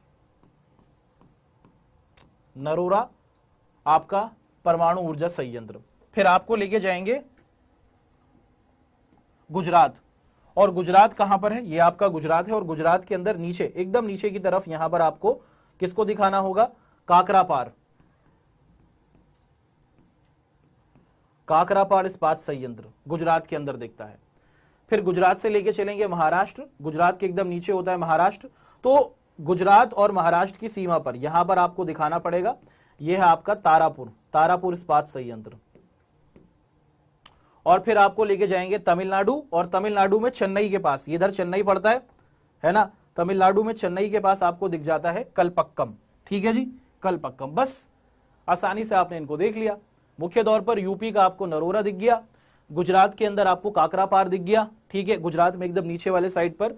नरोरा आपका परमाणु ऊर्जा संयंत्र। फिर आपको लेके जाएंगे गुजरात, और गुजरात कहां पर है, ये आपका गुजरात है, और गुजरात के अंदर नीचे एकदम नीचे की तरफ यहां पर आपको किसको दिखाना होगा, काकरापार। काकरापार इस्पात संयंत्र गुजरात के अंदर दिखता है। फिर गुजरात से लेके चलेंगे महाराष्ट्र, गुजरात के एकदम नीचे होता है महाराष्ट्र। तो गुजरात और महाराष्ट्र की सीमा पर यहां पर आपको दिखाना पड़ेगा, यह है आपका तारापुर, तारापुर इस्पात संयंत्र। और फिर आपको लेके जाएंगे तमिलनाडु, और तमिलनाडु में चेन्नई के पास, इधर चेन्नई पड़ता है ना, तमिलनाडु में चेन्नई के पास आपको दिख जाता है कलपक्कम। ठीक है जी, कलपक्कम। बस आसानी से आपने इनको देख लिया। मुख्य तौर पर यूपी का आपको नरोरा दिख गया, गुजरात के अंदर आपको काकरापार दिख गया। ठीक है, गुजरात में एकदम नीचे वाले साइड पर,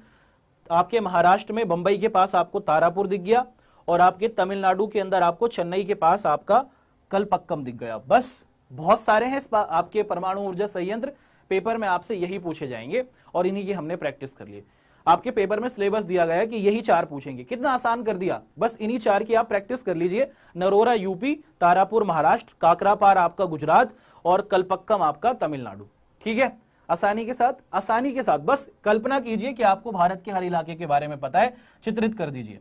आपके महाराष्ट्र में बंबई के पास आपको तारापुर दिख गया, और आपके तमिलनाडु के अंदर आपको चेन्नई के पास आपका कलपक्कम दिख गया। बस बहुत सारे हैं आपके परमाणु ऊर्जा संयंत्र, पेपर में आपसे यही पूछे जाएंगे, और इन्हीं की हमने प्रैक्टिस कर ली। आपके पेपर में सिलेबस दिया गया है कि यही 4 पूछेंगे, कितना आसान कर दिया, बस इन्हीं 4 की आप प्रैक्टिस कर लीजिए। नरोरा यूपी, तारापुर महाराष्ट्र, काकरापार आपका गुजरात, और कलपक्कम आपका तमिलनाडु। ठीक है, आसानी के साथ बस कल्पना कीजिए कि आपको भारत के हर इलाके के बारे में पता है, चित्रित कर दीजिए,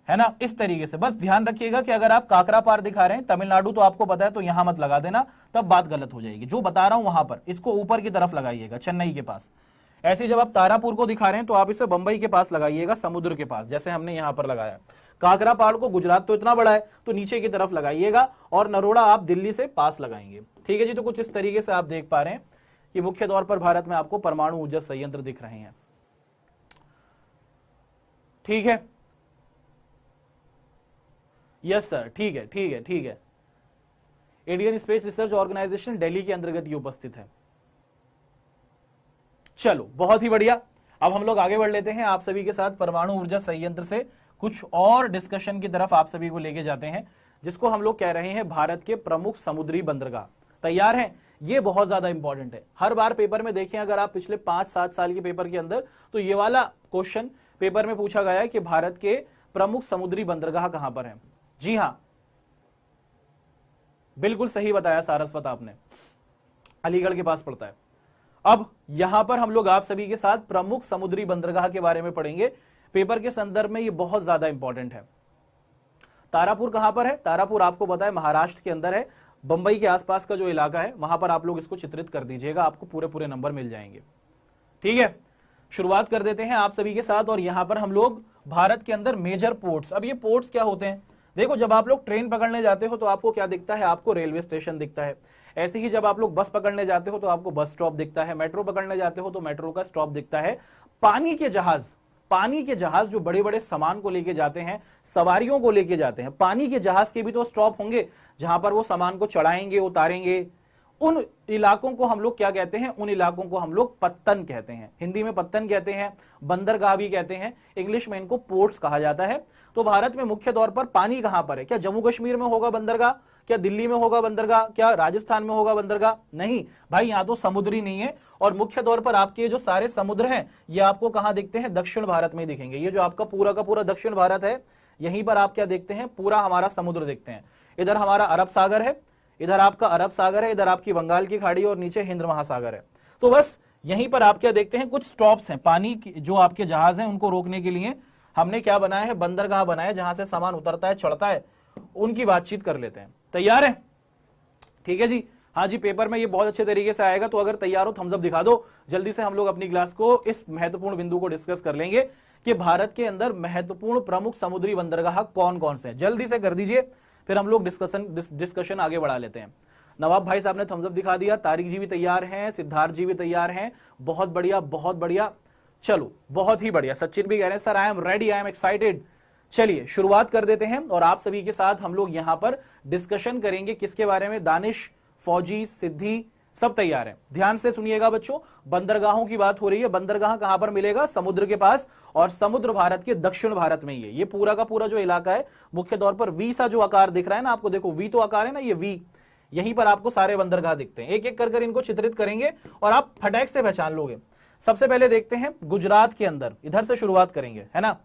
है ना, इस तरीके से। बस ध्यान रखिएगा कि अगर आप काकरापार दिखा रहे हैं, तमिलनाडु तो आपको पता है, तो यहां मत लगा देना, तब बात गलत हो जाएगी। जो बता रहा हूं वहां पर, इसको ऊपर की तरफ लगाइएगा, चेन्नई के पास। ऐसे जब आप तारापुर को दिखा रहे हैं तो आप इसे बंबई के पास लगाइएगा, समुद्र के पास, जैसे हमने यहां पर लगाया। काकरापार को, गुजरात तो इतना बड़ा है, तो नीचे की तरफ लगाइएगा, और नरोड़ा आप दिल्ली से पास लगाएंगे। ठीक है जी, तो कुछ इस तरीके से आप देख पा रहे हैं कि मुख्य तौर पर भारत में आपको परमाणु ऊर्जा संयंत्र दिख रहे हैं। ठीक है, यस सर, ठीक है, ठीक है, ठीक है। Indian space research organisation Delhi के अंतर्गत ये उपस्थित है। चलो, बहुत ही बढ़िया। अब हम लोग आगे बढ़ लेते हैं आप सभी के साथ परमाणु ऊर्जा संयंत्र से कुछ और डिस्कशन की तरफ आप सभी को लेके जाते हैं, जिसको हम लोग कह रहे हैं भारत के प्रमुख समुद्री बंदरगाह। तैयार हैं? ये बहुत ज्यादा इंपॉर्टेंट है। हर बार पेपर में देखें, अगर आप पिछले 5-7 साल के पेपर के अंदर, तो ये वाला क्वेश्चन पेपर में पूछा गया है कि भारत के प्रमुख समुद्री बंदरगाह कहां पर हैं। जी हां, बिल्कुल सही बताया सारस्वत आपने, अलीगढ़ के पास पड़ता है। अब यहां पर हम लोग आप सभी के साथ प्रमुख समुद्री बंदरगाह के बारे में पढ़ेंगे। पेपर के संदर्भ में ये बहुत ज्यादा इंपॉर्टेंट है। तारापुर कहां पर है? तारापुर आपको पता है महाराष्ट्र के अंदर है, बंबई के आसपास का जो इलाका है वहां पर आप लोग इसको चित्रित कर दीजिएगा, आपको पूरे पूरे नंबर मिल जाएंगे। ठीक है, शुरुआत कर देते हैं आप सभी के साथ। और यहां पर हम लोग भारत के अंदर मेजर पोर्ट्स, अब ये पोर्ट्स क्या होते हैं? देखो, जब आप लोग ट्रेन पकड़ने जाते हो तो आपको क्या दिखता है? आपको रेलवे स्टेशन दिखता है। ऐसे ही जब आप लोग बस पकड़ने जाते हो तो आपको बस स्टॉप दिखता है, मेट्रो पकड़ने जाते हो तो मेट्रो का स्टॉप दिखता है। पानी के जहाज जो बड़े बड़े सामान को लेके जाते हैं, सवारियों को लेके जाते हैं, पानी के जहाज के भी तो स्टॉप होंगे जहां पर वो सामान को चढ़ाएंगे, उतारेंगे, उन इलाकों को हम लोग क्या कहते हैं, उन इलाकों को हम लोग पत्तन कहते हैं। हिंदी में पत्तन कहते हैं, बंदरगाह भी कहते हैं, इंग्लिश में इनको पोर्ट्स कहा जाता है। तो भारत में मुख्य तौर पर पानी कहां पर है? क्या जम्मू कश्मीर में होगा बंदरगाह? क्या दिल्ली में होगा बंदरगाह? क्या राजस्थान में होगा बंदरगाह? नहीं भाई, यहां तो समुद्री नहीं है। और मुख्य तौर पर आपके जो सारे समुद्र हैं ये आपको कहां दिखते हैं? दक्षिण भारत में दिखेंगे। ये जो आपका पूरा का पूरा दक्षिण भारत है, यहीं पर आप क्या देखते हैं? पूरा हमारा समुद्र देखते हैं। इधर हमारा अरब सागर है, इधर आपका अरब सागर है, इधर आपकी बंगाल की खाड़ी और नीचे हिंद महासागर है। तो बस यहीं पर आप क्या देखते हैं? कुछ स्टॉप्स हैं, पानी जो आपके जहाज हैं उनको रोकने के लिए हमने क्या बनाया है? बंदरगाह बनाया, जहां से सामान उतरता है, चढ़ता है, उनकी बातचीत कर लेते हैं। तैयार है? ठीक है जी। हाँ जी, पेपर में ये बहुत अच्छे तरीके से आएगा, तो अगर तैयार हो थम्स अप दिखा दो। जल्दी से हम लोग अपनी क्लास को इस महत्वपूर्ण बिंदु को डिस्कस कर लेंगे कि भारत के अंदर महत्वपूर्ण प्रमुख समुद्री बंदरगाह कौन कौन से हैं। जल्दी से कर दीजिए, फिर हम लोग डिस्कशन आगे बढ़ा लेते हैं। नवाब भाई साहब ने थम्स अप दिखा दिया, तारिक जी भी तैयार हैं, सिद्धार्थ जी भी तैयार हैं। बहुत बढ़िया, बहुत बढ़िया, चलो बहुत ही बढ़िया। सचिन भी कह रहे हैं sir I am ready, I am excited. चलिए शुरुआत कर देते हैं और आप सभी के साथ हम लोग यहां पर डिस्कशन करेंगे किसके बारे में? दानिश, फौजी, सिद्धि, सब तैयार हैं। ध्यान से सुनिएगा बच्चों, बंदरगाहों की बात हो रही है। बंदरगाह कहां पर मिलेगा? समुद्र के पास, और समुद्र भारत के दक्षिण भारत में ही है। ये पूरा का पूरा जो इलाका है, मुख्य तौर पर वी सा जो आकार दिख रहा है ना आपको, देखो वी तो आकार है ना, ये वी, यहीं पर आपको सारे बंदरगाह दिखते हैं। एक एक कर इनको चित्रित करेंगे और आप फटाक से पहचान लोगे। सबसे पहले देखते हैं गुजरात के अंदर, इधर से शुरुआत करेंगे, है ना।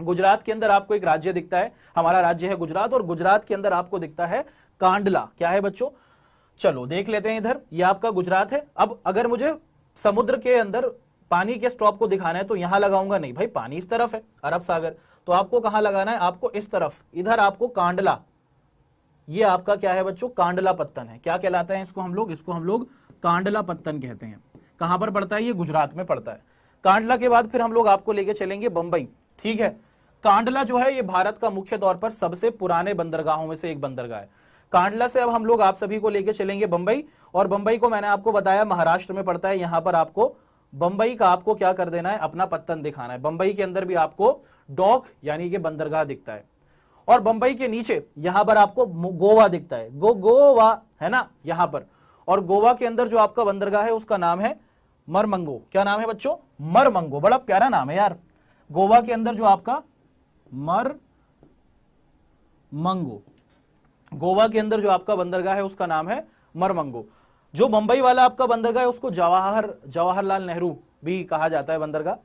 गुजरात के अंदर आपको एक राज्य दिखता है, हमारा राज्य है गुजरात, और गुजरात के अंदर आपको दिखता है कांडला। क्या है बच्चों? चलो देख लेते हैं। इधर ये आपका गुजरात है। अब अगर मुझे समुद्र के अंदर पानी के स्टॉप को दिखाना है तो यहां लगाऊंगा नहीं भाई, पानी इस तरफ है, अरब सागर, तो आपको कहां लगाना है? आपको इस तरफ, इधर आपको कांडला, ये आपका क्या है बच्चों? कांडला पत्तन है। क्या कहलाता है इसको हम लोग? इसको हम लोग कांडला पत्तन कहते हैं। कहां पर पड़ता है? ये गुजरात में पड़ता है। कांडला के बाद फिर हम लोग आपको लेके चलेंगे बंबई। ठीक है, कांडला जो है ये भारत का मुख्य तौर पर सबसे पुराने बंदरगाहों में से एक बंदरगाह है। कांडला से अब हम लोग आप सभी को लेके चलेंगे बंबई, और बंबई को मैंने आपको बताया महाराष्ट्र में पड़ता है। यहां पर आपको बंबई का आपको क्या कर देना है? अपना पत्तन दिखाना है। बंबई के अंदर भी आपको डॉक यानी कि बंदरगाह दिखता है, और बंबई के नीचे यहां पर आपको गोवा दिखता है, गोवा है ना यहां पर। और गोवा के अंदर जो आपका बंदरगाह है उसका नाम है मरमंगो। क्या नाम है बच्चों? मरमंगो। बड़ा प्यारा नाम है यार। गोवा के अंदर जो आपका मरमंगो, गोवा के अंदर जो आपका बंदरगाह है उसका नाम है मरमंगो। जो मुंबई वाला आपका बंदरगाह है उसको जवाहरलाल नेहरू भी कहा जाता है बंदरगाह,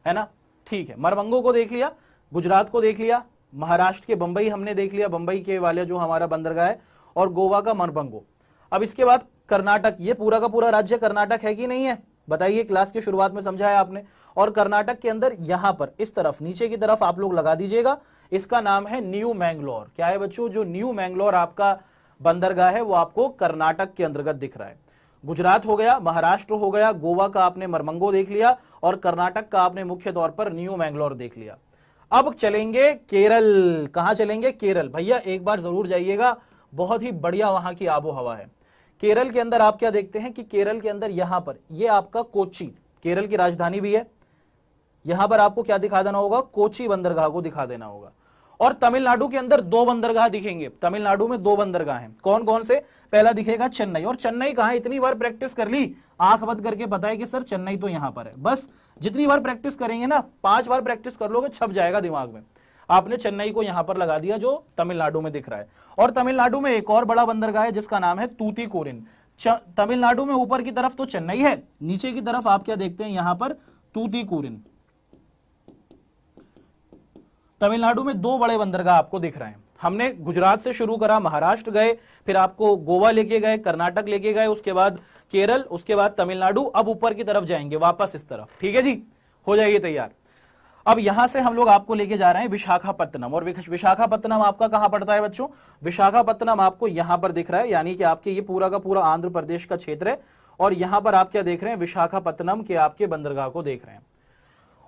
है ना। ठीक है, मरमंगो को देख लिया, गुजरात को देख लिया, महाराष्ट्र के बंबई हमने देख लिया, बंबई के वाले जो हमारा बंदरगाह है, और गोवा का मरमंगो। अब इसके बाद कर्नाटक, ये पूरा का पूरा राज्य कर्नाटक है कि नहीं है? बताइए, क्लास की शुरुआत में समझाया आपने। और कर्नाटक के अंदर यहां पर इस तरफ नीचे की तरफ आप लोग लगा दीजिएगा, इसका नाम है न्यू मैंगलोर। क्या है बच्चों? जो न्यू मैंगलोर आपका बंदरगाह है वो आपको कर्नाटक के अंतर्गत दिख रहा है। गुजरात हो गया, महाराष्ट्र हो गया, गोवा का आपने मरमंगो देख लिया, और कर्नाटक का आपने मुख्य तौर पर न्यू मैंगलोर देख लिया। अब चलेंगे केरल। कहां चलेंगे? केरल। भैया एक बार जरूर जाइएगा, बहुत ही बढ़िया वहां की आबो हवा है। केरल के अंदर आप क्या देखते हैं कि केरल के अंदर यहां पर ये आपका कोच्चि, केरल की राजधानी भी है, यहां पर आपको क्या दिखा देना होगा? कोच्चि बंदरगाह को दिखा देना होगा। और तमिलनाडु के अंदर दो बंदरगाह दिखेंगे। तमिलनाडु में दो बंदरगाह हैं। कौन कौन से? पहला दिखेगा चेन्नई, और चेन्नई कहां है? इतनी बार प्रैक्टिस कर ली, आंख बंद करके पता है कि सर चेन्नई तो यहां पर है। बस जितनी बार प्रैक्टिस करेंगे ना, 5 बार प्रैक्टिस कर लोगे, छप जाएगा दिमाग में। आपने चेन्नई को यहां पर लगा दिया जो तमिलनाडु में दिख रहा है। और तमिलनाडु में एक और बड़ा बंदरगाह है जिसका नाम है तूतीकोरिन। तमिलनाडु में ऊपर की तरफ तो चेन्नई है, नीचे की तरफ आप क्या देखते हैं? यहां पर तूतीकोरिन। तमिलनाडु में दो बड़े बंदरगाह आपको दिख रहे हैं। हमने गुजरात से शुरू करा, महाराष्ट्र गए, फिर आपको गोवा लेके गए, कर्नाटक लेके गए, उसके बाद केरल, उसके बाद तमिलनाडु। अब ऊपर की तरफ जाएंगे वापस इस तरफ। ठीक है जी, हो जाइए तैयार। अब यहां से हम लोग आपको लेके जा रहे हैं विशाखापत्तनम। और विशाखापत्तनम आपका कहां पड़ता है बच्चों? विशाखापत्तनम आपको यहां पर दिख रहा है, यानी कि आपके ये पूरा का पूरा आंध्र प्रदेश का क्षेत्र है। और यहां पर आप क्या देख रहे हैं? विशाखापत्तनम के आपके बंदरगाह को देख रहे हैं।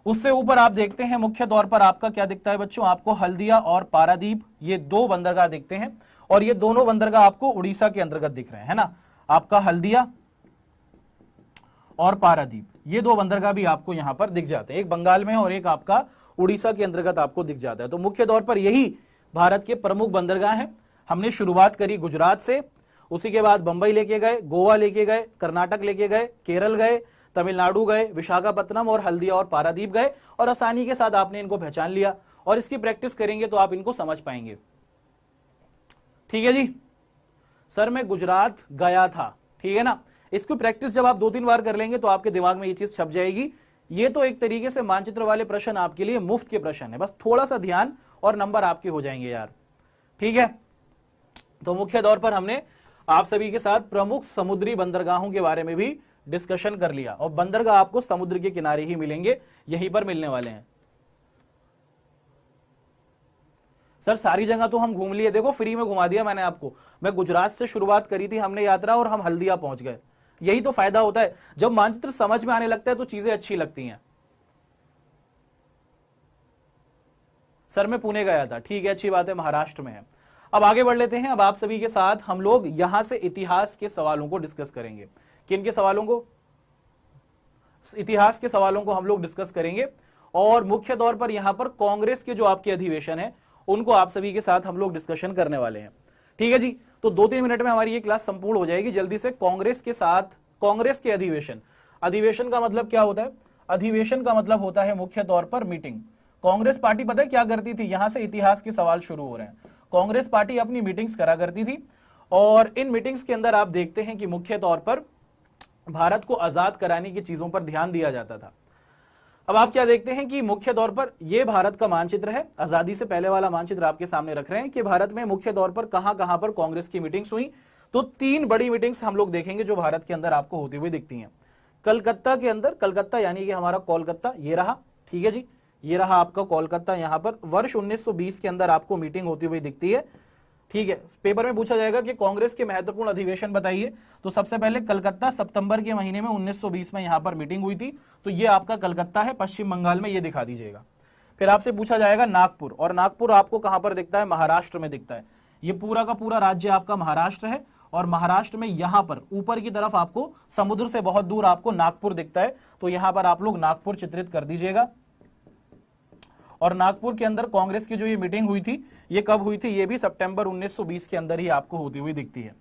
उससे ऊपर आप देखते हैं मुख्य तौर पर आपका क्या दिखता है बच्चों? आपको हल्दिया और पारादीप, ये दो बंदरगाह दिखते हैं। और ये दोनों बंदरगाह आपको उड़ीसा के अंतर्गत दिख रहे हैं, है ना। आपका हल्दिया और पारादीप, ये दो बंदरगाह भी आपको यहां पर दिख जाते हैं। एक बंगाल में और एक आपका उड़ीसा के अंतर्गत आपको दिख जाता है। तो मुख्य तौर पर यही भारत के प्रमुख बंदरगाह हैं। हमने शुरुआत करी गुजरात से, उसी के बाद बंबई लेके गए, गोवा लेके गए, कर्नाटक लेके गए, केरल गए, तमिलनाडु गए, विशाखापत्तनम और हल्दिया और पारादीप गए, और आसानी के साथ आपने इनको पहचान लिया। और इसकी प्रैक्टिस करेंगे तो आप इनको समझ पाएंगे। ठीक है जी। सर मैं गुजरात गया था, ठीक है ना। इसकी प्रैक्टिस जब आप 2-3 बार कर लेंगे तो आपके दिमाग में ये चीज छप जाएगी। ये तो एक तरीके से मानचित्र वाले प्रश्न आपके लिए मुफ्त के प्रश्न है, बस थोड़ा सा ध्यान और नंबर आपके हो जाएंगे यार। ठीक है, तो मुख्य तौर पर हमने आप सभी के साथ प्रमुख समुद्री बंदरगाहों के बारे में भी डिस्कशन कर लिया, और बंदरगाह आपको समुद्र के किनारे ही मिलेंगे, यहीं पर मिलने वाले हैं। सर सारी जगह तो हम घूम लिए, देखो फ्री में घुमा दिया मैंने आपको। मैं गुजरात से शुरुआत करी थी हमने यात्रा, और हम हल्दिया पहुंच गए। यही तो फायदा होता है, जब मानचित्र समझ में आने लगता है तो चीजें अच्छी लगती हैं। सर मैं पुणे गया था, ठीक है, अच्छी बात है, महाराष्ट्र में है। अब आगे बढ़ लेते हैं। अब आप सभी के साथ हम लोग यहां से इतिहास के सवालों को डिस्कस करेंगे। किन के सवालों को? इतिहास के सवालों को हम लोग डिस्कस करेंगे, और मुख्य तौर पर यहां पर कांग्रेस के जो आपके अधिवेशन है उनको आप सभी के साथ हम लोग डिस्कशन करने वाले हैं। ठीक है जी, तो 2-3 मिनट में हमारी ये क्लास संपूर्ण हो जाएगी। जल्दी से कांग्रेस के साथ, कांग्रेस के अधिवेशन। अधिवेशन का मतलब क्या होता है? अधिवेशन का मतलब होता है मुख्य तौर पर मीटिंग। कांग्रेस पार्टी पता है क्या करती थी? यहां से इतिहास के सवाल शुरू हो रहे हैं। कांग्रेस पार्टी अपनी मीटिंग्स करा करती थी, और इन मीटिंग्स के अंदर आप देखते हैं कि मुख्य तौर पर भारत को आजाद कराने की चीजों पर ध्यान दिया जाता था। अब आप क्या देखते हैं कि मुख्य तौर पर यह भारत का मानचित्र है, आजादी से पहले वाला मानचित्र आपके सामने रख रहे हैं कि भारत में मुख्य तौर पर कहां कहां पर कांग्रेस की मीटिंग्स हुई। तो 3 बड़ी मीटिंग्स हम लोग देखेंगे जो भारत के अंदर आपको होती हुई दिखती हैं। कलकत्ता के अंदर, कलकत्ता यानी कि हमारा कोलकाता, ये रहा, ठीक है जी, ये रहा आपका कोलकाता। यहां पर वर्ष 1920 के अंदर आपको मीटिंग होती हुई दिखती है। ठीक है, पेपर में पूछा जाएगा कि कांग्रेस के महत्वपूर्ण अधिवेशन बताइए, तो सबसे पहले कलकत्ता, सितंबर के महीने में 1920 में यहां पर मीटिंग हुई थी। तो ये आपका कलकत्ता है, पश्चिम बंगाल में, ये दिखा दीजिएगा। फिर आपसे पूछा जाएगा नागपुर, और नागपुर आपको कहां पर दिखता है? महाराष्ट्र में दिखता है। ये पूरा का पूरा राज्य आपका महाराष्ट्र है, और महाराष्ट्र में यहां पर ऊपर की तरफ आपको समुद्र से बहुत दूर आपको नागपुर दिखता है। तो यहां पर आप लोग नागपुर चित्रित कर दीजिएगा। और नागपुर के अंदर कांग्रेस की जो ये मीटिंग हुई थी, ये कब हुई थी? ये भी सितंबर 1920 के अंदर ही आपको होती हुई दिखती है।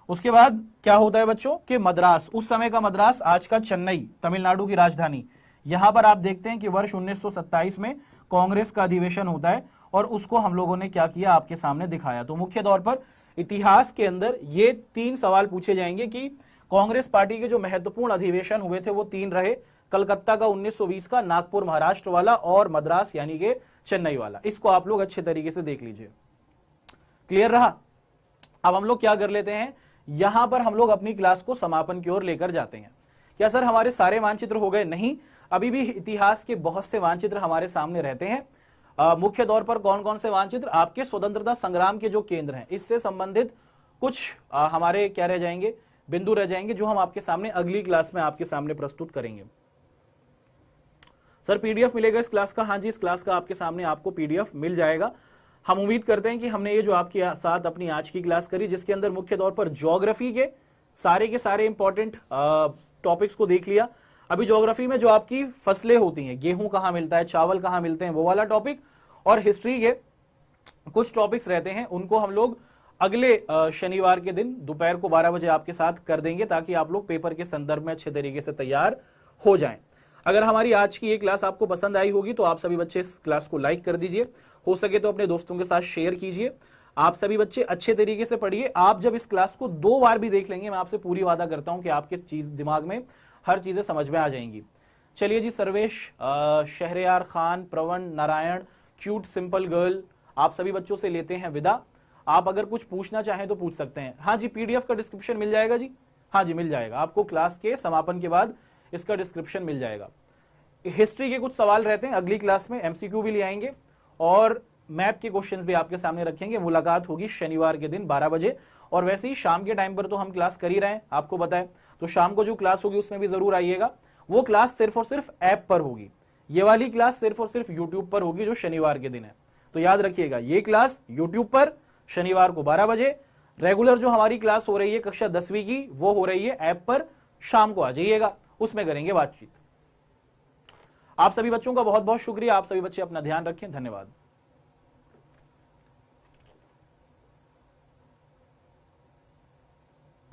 उसके बाद क्या होता है बच्चों कि मद्रास, उस समय का मद्रास, आज का चेन्नई, तमिलनाडु की राजधानी, यहां पर आप देखते हैं कि वर्ष 1927 में कांग्रेस का अधिवेशन होता है, और उसको हम लोगों ने क्या किया? आपके सामने दिखाया। तो मुख्य तौर पर इतिहास के अंदर ये 3 सवाल पूछे जाएंगे कि कांग्रेस पार्टी के जो महत्वपूर्ण अधिवेशन हुए थे वो 3 रहे, कलकत्ता का 1920 का, नागपुर महाराष्ट्र वाला, और मद्रास यानी कि चेन्नई वाला। इसको आप लोग अच्छे तरीके से देख लीजिए। क्लियर रहा? अब हम लोग क्या कर लेते हैं, यहां पर हम लोग अपनी क्लास को समापन की ओर लेकर जाते हैं। क्या सर हमारे सारे मानचित्र हो गए? नहीं, अभी भी इतिहास के बहुत से मानचित्र हमारे सामने रहते हैं। मुख्य तौर पर कौन कौन से मानचित्र? आपके स्वतंत्रता संग्राम के जो केंद्र हैं, इससे संबंधित कुछ हमारे क्या रह जाएंगे? बिंदु रह जाएंगे, जो हम आपके सामने अगली क्लास में आपके सामने प्रस्तुत करेंगे। सर पीडीएफ मिलेगा इस क्लास का? हाँ जी, इस क्लास का आपके सामने आपको पीडीएफ मिल जाएगा। हम उम्मीद करते हैं कि हमने ये जो आपके साथ अपनी आज की क्लास करी, जिसके अंदर मुख्य तौर पर ज्योग्राफी के सारे इंपॉर्टेंट टॉपिक्स को देख लिया। अभी ज्योग्राफी में जो आपकी फसलें होती हैं, गेहूं कहाँ मिलता है, चावल कहाँ मिलते हैं, वो वाला टॉपिक, और हिस्ट्री के कुछ टॉपिक्स रहते हैं, उनको हम लोग अगले शनिवार के दिन दोपहर को 12 बजे आपके साथ कर देंगे, ताकि आप लोग पेपर के संदर्भ में अच्छे तरीके से तैयार हो जाएं। अगर हमारी आज की ये क्लास आपको पसंद आई होगी तो आप सभी बच्चे इस क्लास को लाइक कर दीजिए, हो सके तो अपने दोस्तों के साथ शेयर कीजिए। आप सभी बच्चे अच्छे तरीके से पढ़िए। आप जब इस क्लास को 2 बार भी देख लेंगे, मैं आपसे पूरी वादा करता हूं कि आपके चीज दिमाग में हर चीजें समझ में आ जाएंगी। चलिए जी, सर्वेश, शहरयार खान, प्रवण, नारायण, क्यूट सिंपल गर्ल, आप सभी बच्चों से लेते हैं विदा। आप अगर कुछ पूछना चाहें तो पूछ सकते हैं। हाँ जी, पीडीएफ का डिस्क्रिप्शन मिल जाएगा जी? हाँ जी, मिल जाएगा आपको। क्लास के समापन के बाद इसका डिस्क्रिप्शन मिल जाएगा। हिस्ट्री के कुछ सवाल रहते हैं, अगली क्लास में एमसीक्यू भी ले आएंगे, और मैप के क्वेश्चंस भी आपके सामने रखेंगे। मुलाकात होगी शनिवार के दिन 12 बजे, और वैसे ही शाम के टाइम पर तो हम क्लास कर ही रहे हैं, आपको पता है। तो शाम को जो क्लास होगी उसमें भी जरूर आइएगा। वो क्लास सिर्फ और सिर्फ ऐप पर होगी, ये वाली क्लास सिर्फ और सिर्फ यूट्यूब पर होगी, जो शनिवार के दिन है। तो याद रखिएगा, ये क्लास यूट्यूब पर शनिवार को 12 बजे। रेगुलर जो हमारी क्लास हो रही है कक्षा 10वीं की, वो हो रही है ऐप पर, शाम को आ जाइएगा, उसमें करेंगे बातचीत। आप सभी बच्चों का बहुत बहुत शुक्रिया। आप सभी बच्चे अपना ध्यान रखें। धन्यवाद।